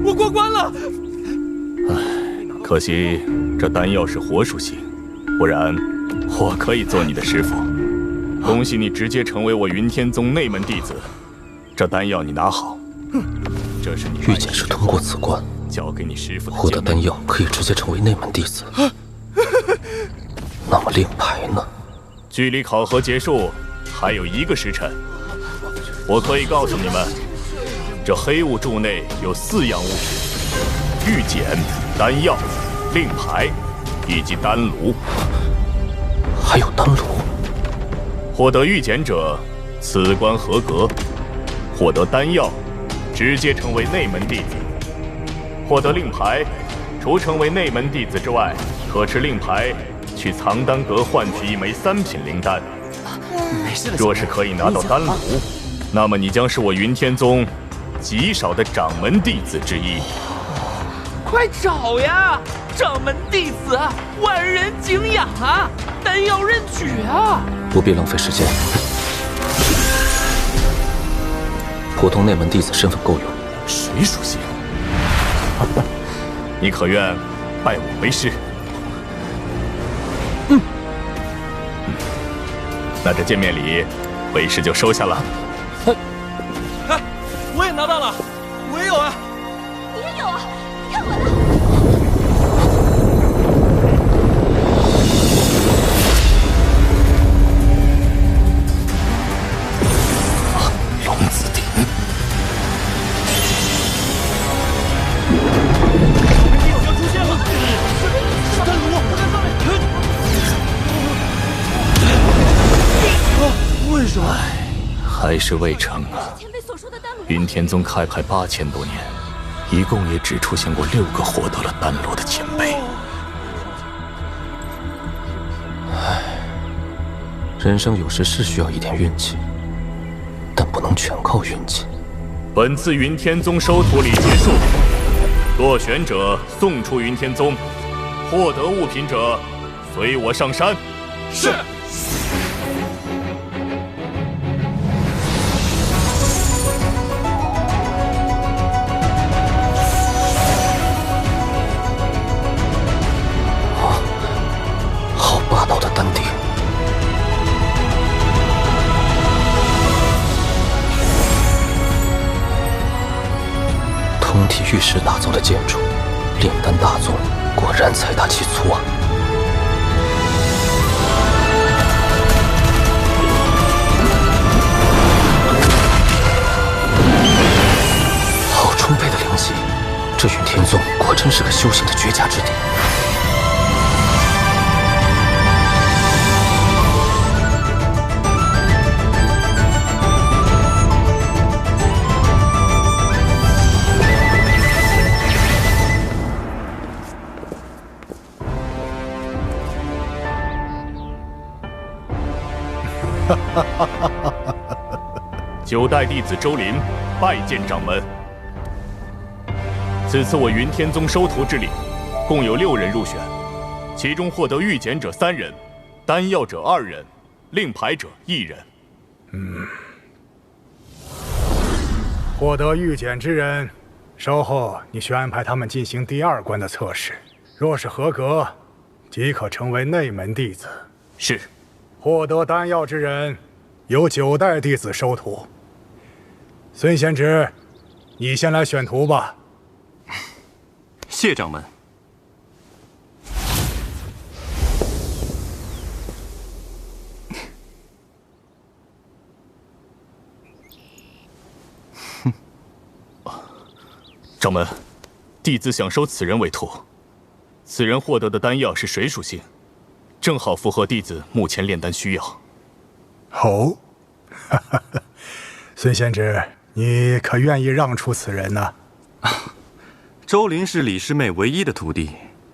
我过关了。唉，可惜这丹药是火属性，不然我可以做你的师傅。恭喜你直接成为我云天宗内门弟子。这丹药你拿好，这是你玉简是通过此关交给你师傅的。获得丹药可以直接成为内门弟子。那么令牌呢？距离考核结束还有1个时辰，我可以告诉你们，这黑雾柱内有4样物品：玉简、丹药、令牌以及丹炉。还有丹炉。获得玉简者，此关合格；获得丹药，直接成为内门弟子；获得令牌，除成为内门弟子之外，可持令牌去藏丹阁换取1枚3品灵丹。若是可以拿到丹炉，那么你将是我云天宗极少的掌门弟子之一。快找呀！掌门弟子，万人敬仰啊！丹药任取啊！不必浪费时间。普通内门弟子身份够用。谁属性？你可愿拜我为师？那这见面礼，为师就收下了。哎，我也拿到了，我也有啊。你也有啊？你看我的。龙子鼎。敌友要出现了！是丹炉，我在上面。为什么？还是未成啊！云天宗开派8000多年，一共也只出现过6个获得了丹炉的前辈。唉，人生有时是需要一点运气，但不能全靠运气。本次云天宗收徒礼结束，落选者送出云天宗，获得物品者随我上山。是。好霸道的丹鼎。通体玉石打造的建筑，炼丹大宗果然财大气粗啊！好充沛的灵气，这云天宗果真是个修行的绝佳之地。9代弟子周林拜见掌门。此次我云天宗收徒之礼，共有6人入选，其中获得御检者3人，丹药者2人，令牌者1人。获得御检之人，稍后你需安排他们进行第2关的测试，若是合格，即可成为内门弟子。是。获得丹药之人，由9代弟子收徒。孙贤侄，你先来选徒吧。谢掌门。掌门，弟子想收此人为徒。此人获得的丹药是水属性，正好符合弟子目前炼丹需要。哦，孙贤侄，你可愿意让出此人呢？周林是李师妹唯一的徒弟，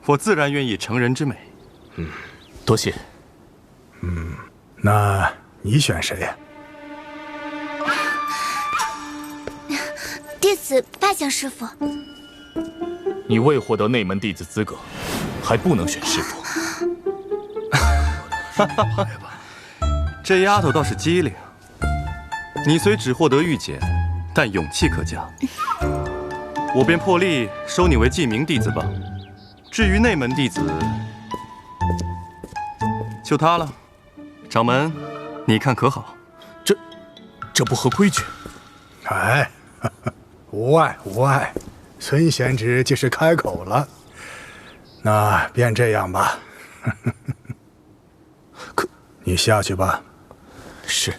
我自然愿意成人之美。多谢。那你选谁呀？弟子拜见师父。你未获得内门弟子资格，还不能选师父。这丫头倒是机灵。你虽只获得御检，但勇气可嘉。我便破例收你为记名弟子吧。至于内门弟子，就他了。掌门，你看可好？这不合规矩。哎，无碍无碍。孙贤侄既是开口了，那便这样吧。你下去吧。是。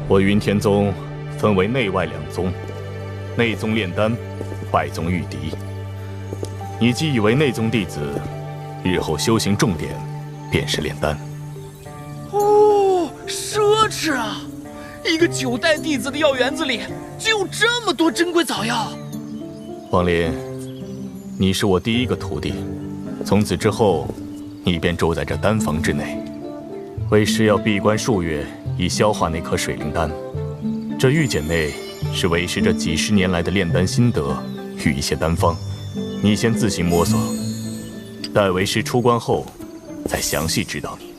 我云天宗分为内外2宗，内宗炼丹，外宗御敌。你既已为内宗弟子，日后修行重点便是炼丹。哦，奢侈啊！一个9代弟子的药园子里就有这么多珍贵草药。王林，你是我第1个徒弟，从此之后，你便住在这丹房之内。为师要闭关数月，以消化那颗水灵丹。这御简内是为师这几10年来的炼丹心得与一些丹方，你先自行摸索，待为师出关后，再详细指导你。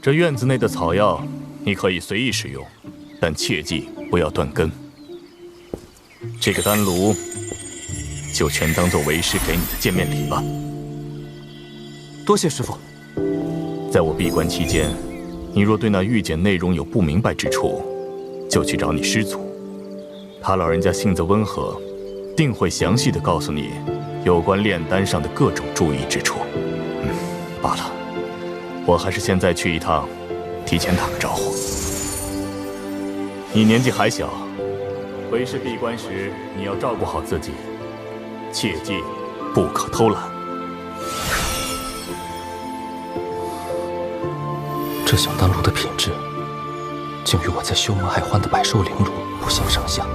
这院子内的草药，你可以随意使用，但切记不要断根。这个丹炉，就全当做为师给你的见面礼吧。多谢师父。在我闭关期间，你若对那御简内容有不明白之处，就去找你师祖，他老人家性子温和，定会详细的告诉你有关炼丹上的各种注意之处。罢了，我还是现在去一趟，提前打个招呼。你年纪还小，为师闭关时你要照顾好自己，切记不可偷懒。这小丹炉的品质，竟与我在修魔海欢的百寿灵炉不相上下。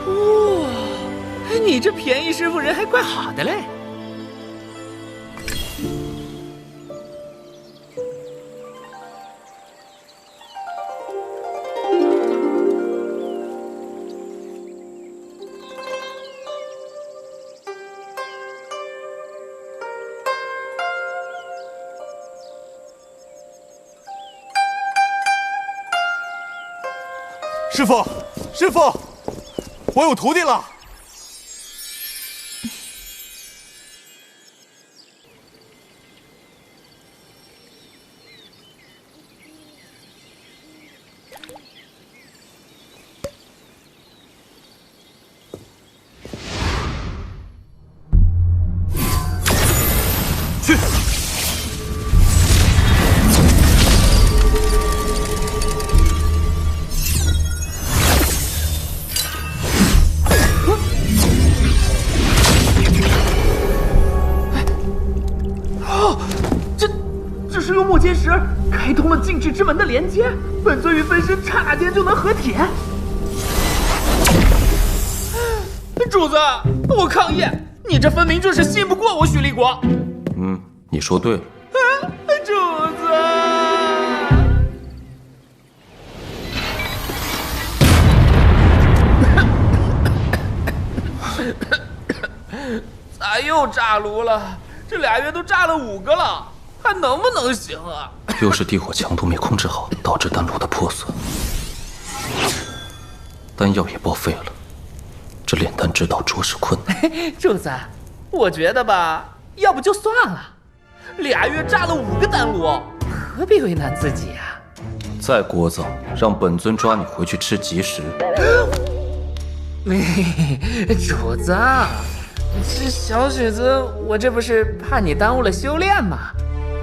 哇，你这便宜师傅人还怪好的嘞。师父，师父，我有徒弟了。去。末间时开通了禁制之门的连接，本尊与分身刹那间就能合体。主子，我抗议！你这分明就是信不过我许立国。你说对了。主子，咋又炸炉了？这俩月都炸了5个了，还能不能行啊？又是地火强度没控制好，导致丹炉的破损，丹药也报废了，这炼丹之道着实困难。主子，我觉得吧，要不就算了，俩月炸了5个丹炉，何必为难自己啊？再聒噪，让本尊抓你回去吃吉食。主子，这小雪子，我这不是怕你耽误了修炼吗？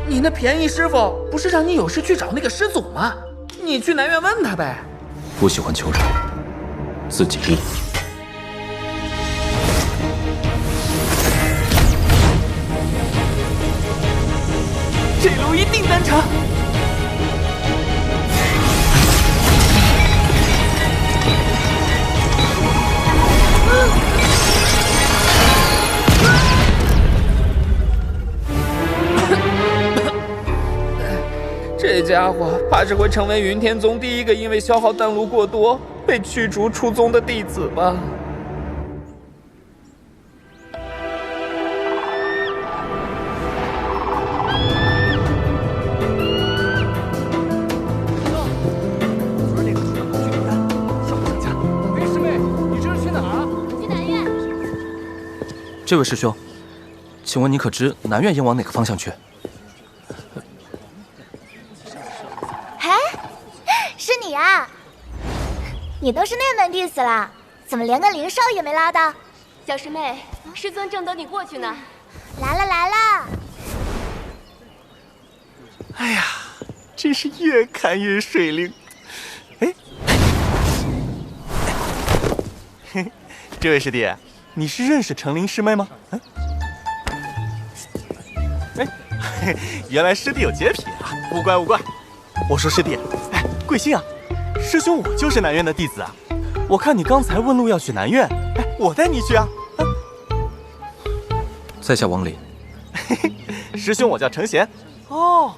你那便宜师傅不是让你有事去找那个师祖吗？你去南院问他呗。不喜欢求人，自己悟。这炉一定难成。这家伙怕是会成为云天宗第一个因为消耗丹炉过多被驱逐出宗的弟子吧。这位师兄，请问你可知南院应往哪个方向去？哎，是你啊！你都是内门弟子了，怎么连个灵少也没拉到？小师妹，师尊正等你过去呢。来了来了！哎呀，真是越看越水灵。哎，嘿，这位师弟，你是认识程灵师妹吗？哎，原来师弟有洁癖啊！勿怪勿怪。我说师弟，哎，贵姓啊？师兄我就是南院的弟子啊。我看你刚才问路要去南院，哎，我带你去啊。在下王林。师兄我叫程贤。哦，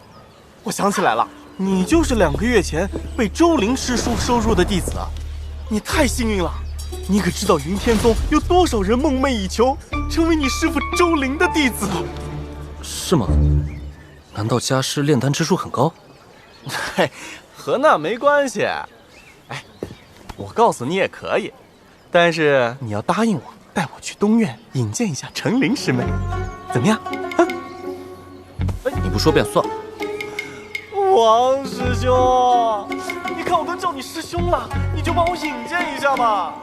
我想起来了，你就是2个月前被周灵师叔收入的弟子啊。你太幸运了。你可知道云天宗有多少人梦寐以求成为你师父周灵的弟子？是吗？难道家师炼丹之术很高？嘿，和那没关系。哎，我告诉你也可以，但是你要答应我，带我去东院引荐一下程灵师妹，怎么样？啊？你不说便算了。王师兄，你看我都叫你师兄了，你就帮我引荐一下吧。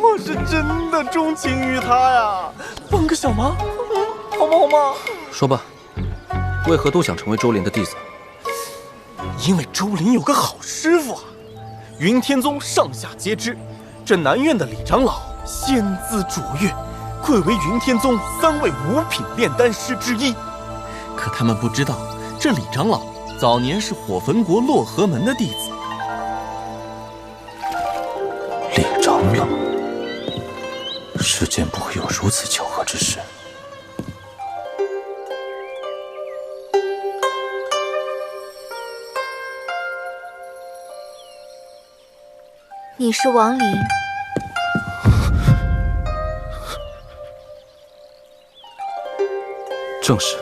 我是真的钟情于他呀，帮个小忙，好吗？好吗？说吧，为何都想成为周林的弟子？因为周林有个好师傅啊，云天宗上下皆知，这南院的李长老仙姿卓越，贵为云天宗3位5品炼丹师之一。可他们不知道，这李长老早年是火焚国洛河门的弟子。李长老，世间不会有如此巧合之事。你是王林？正是。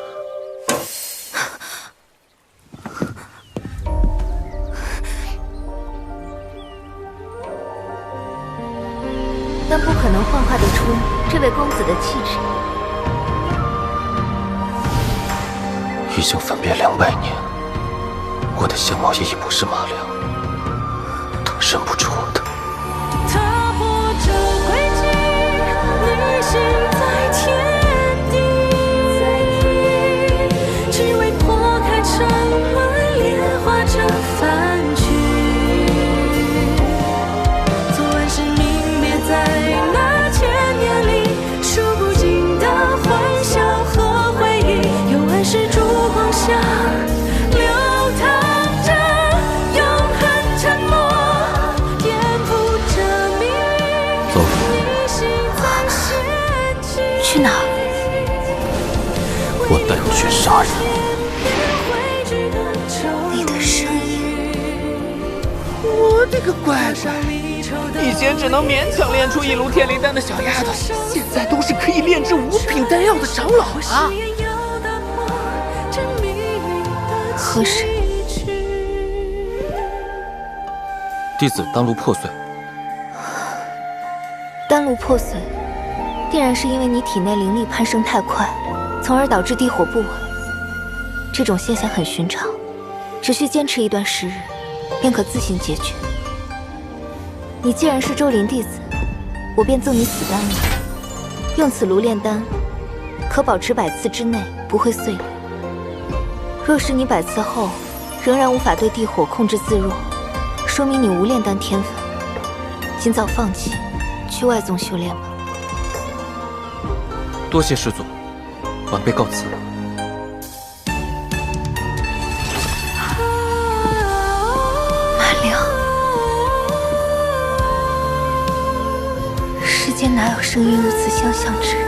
但不可能幻化得出这位公子的气质。已经分别200年，我的相貌也已不是马良，他认不出我的。踏破这轨迹，逆行在天地，只为破开沉沦，炼化成凡躯。昨晚是明灭在那千年里，数不尽的欢笑和回忆，幽暗是烛光下流淌着永恒沉默，颠覆着命我带你去杀人。你的声音，我的个乖乖！以前只能勉强练出一炉天灵丹的小丫头，现在都是可以炼制5品丹药的长老啊！何事？弟子丹炉破碎。丹炉破碎，定然是因为你体内灵力攀升太快，从而导致地火不稳。这种现象很寻常，只需坚持一段时日，便可自行解决。你既然是周林弟子，我便赠你此丹炉。用此炉炼丹，可保持100次之内不会碎裂。若是你100次后仍然无法对地火控制自若，说明你无炼丹天分，尽早放弃，去外宗修炼吧。多谢师祖，晚辈告辞。马良，世间哪有声音如此相像之人？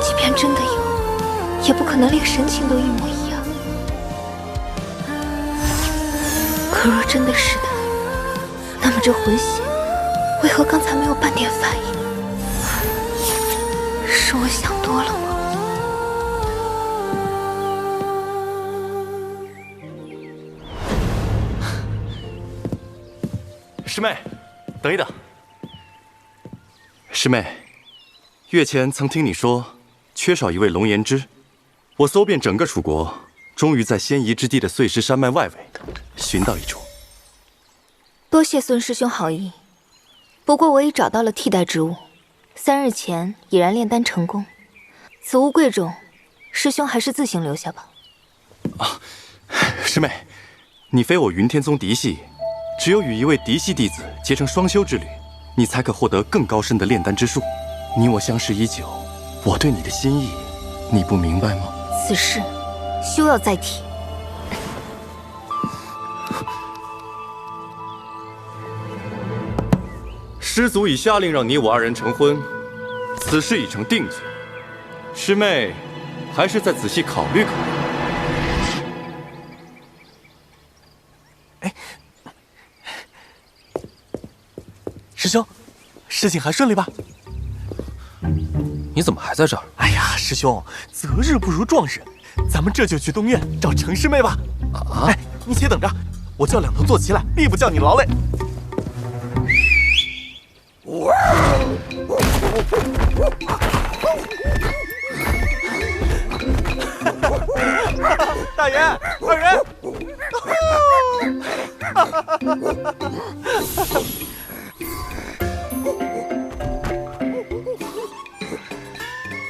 即便真的有，也不可能连神情都一模一样。可若真的是他，那么这魂血为何刚才没有半点反应？是我想多了吗？师妹，等一等。师妹，月前曾听你说缺少一位龙颜之，我搜遍整个楚国，终于在仙夷之地的碎石山脉外围寻到一处。多谢孙师兄好意，不过我已找到了替代之物，3日前已然炼丹成功。此物贵重，师兄还是自行留下吧。啊，师妹，你非我云天宗嫡系，只有与一位嫡系弟子结成双修之旅，你才可获得更高深的炼丹之术。你我相识已久，我对你的心意，你不明白吗？此事休要再提。师祖已下令让你我2人成婚，此事已成定局。师妹，还是再仔细考虑考虑。哎，师兄，事情还顺利吧？你怎么还在这儿？哎呀，师兄，择日不如撞日，咱们这就去东院找程师妹吧。啊！哎，你且等着，我叫2头坐骑来，必不叫你劳累。大爷，2人！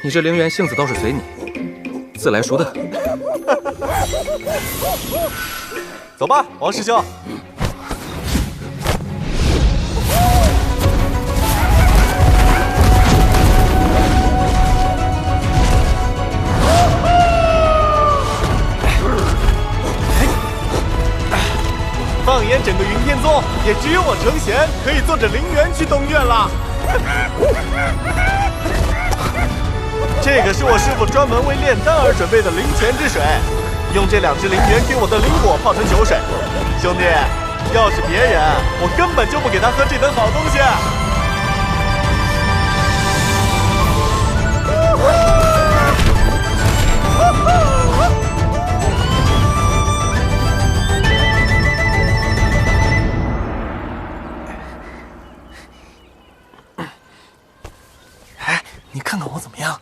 你这陵园性子倒是随你，自来熟的很。走吧，王师兄。放眼整个云天宗，也只有我程贤可以坐着灵元去东院了。这可是我师父专门为炼丹而准备的灵泉之水，用这2只灵元给我的灵果泡成酒水。兄弟，要是别人，我根本就不给他喝这等好东西。哎，你看看我怎么样？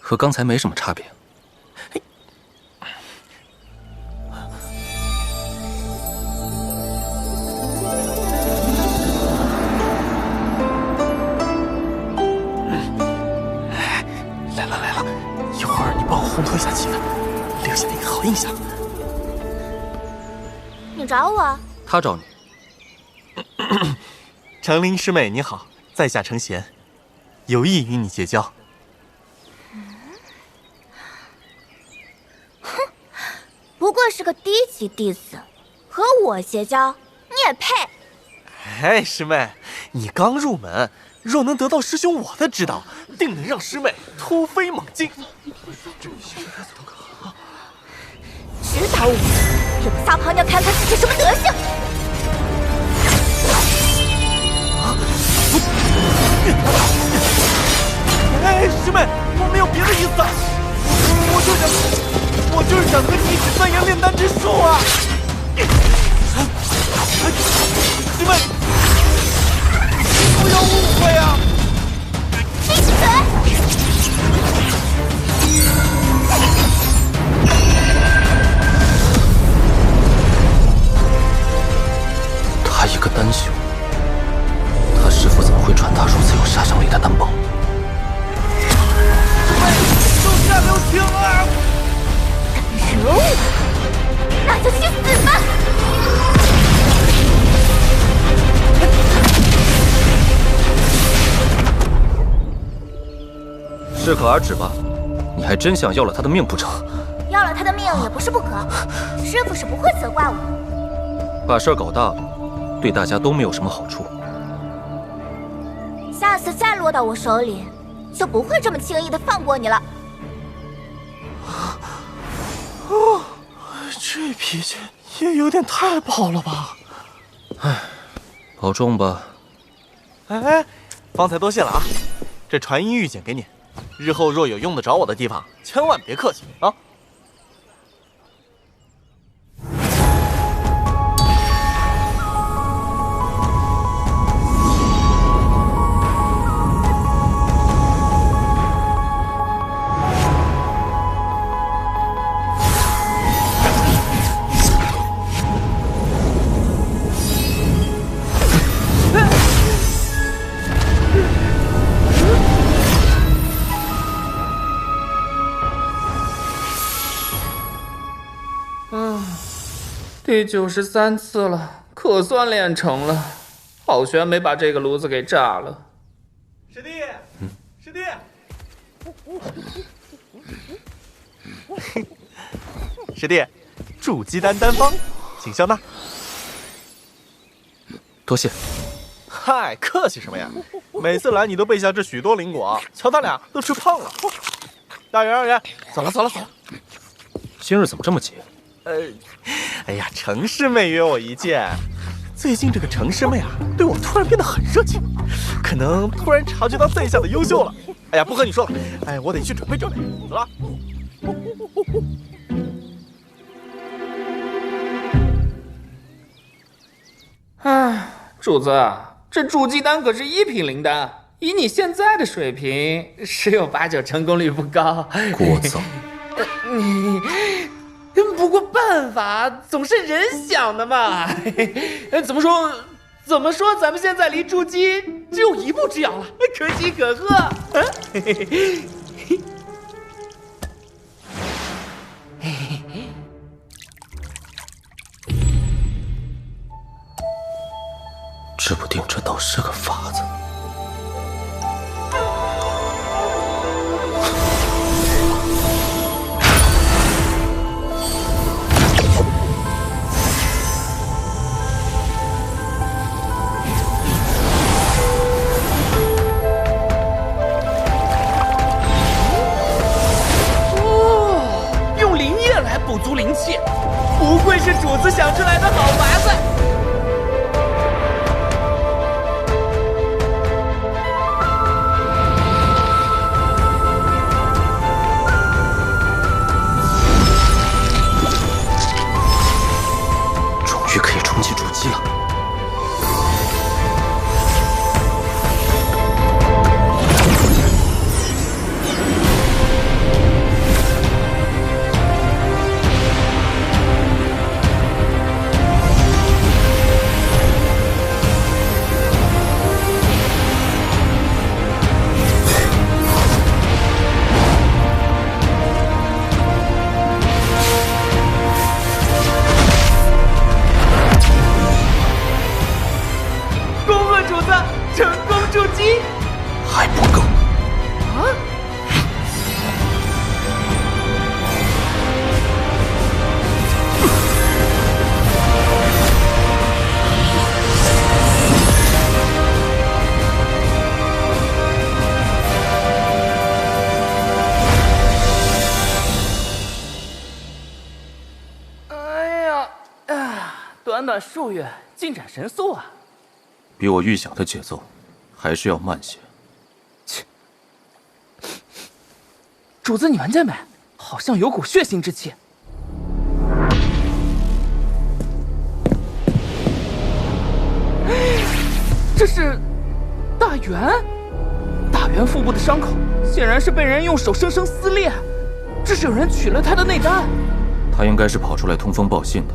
和刚才没什么差别。来了，一会儿你帮我烘托一下气氛，留下一个好印象。你找我？他找你。程灵师妹你好，在下程贤，有意与你结交。不过是个低级弟子，和我结交，你也配？哎，师妹，你刚入门，若能得到师兄我的指导，定能让师妹突飞猛进。指导我，也不撒泡尿看看自己什么德行！哎，师妹，我没有别的意思，我就是想和你一起钻研炼丹之术啊！师妹，不要误会啊！闭嘴！他一个丹修，他师父怎么会传他如此有杀伤力的丹宝？手下留情啊！惹我，那就去死吧！适可而止吧，你还真想要了他的命不成？要了他的命也不是不可，师傅是不会责怪我。把事儿搞大了，对大家都没有什么好处。下次再落到我手里，就不会这么轻易的放过你了。哦，这脾气也有点太暴了吧？唉，保重吧。哎，方才多谢了啊！这传音玉简给你，日后若有用得着我的地方，千万别客气啊！第93次了，可算练成了。好悬没把这个炉子给炸了。师弟，师弟，师弟，筑基丹丹方，请笑纳。多谢。嗨，客气什么呀？每次来你都备下这许多灵果，瞧他俩都吃胖了。大人，二人，走了。今日怎么这么急？哎呀，程师妹约我一见。最近这个程师妹啊，对我突然变得很热情，可能突然察觉到在下的优秀了。哎呀，不和你说了，哎，我得去准备准备，走了。唉，主子，这筑基丹可是1品灵丹，以你现在的水平，10有8九成功率不高。聒噪。不过办法总是人想的嘛。怎么说，咱们现在离筑基只有1步之遥了，可喜可贺。指不定这倒是个法子。补足灵气，不愧是主子想出来的好法子。终于可以重启筑基了。了数月，进展神速啊！比我预想的节奏还是要慢些。切，主子，你闻见没？好像有股血腥之气。这是大元，大元腹部的伤口显然是被人用手生生撕裂，这是有人取了他的内丹。他应该是跑出来通风报信的，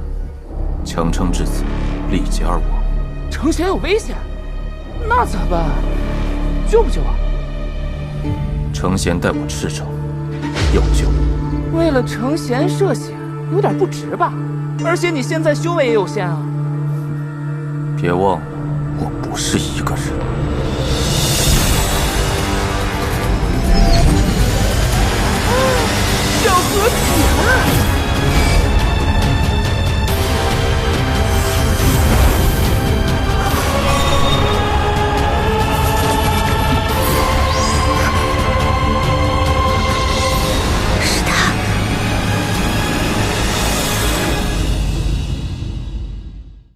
强撑至此，力竭而亡。程贤有危险，那咋办？救不救啊？程贤待我赤诚，要救。为了程贤涉险，有点不值吧？而且你现在修为也有限啊。别忘了，我不是一个人。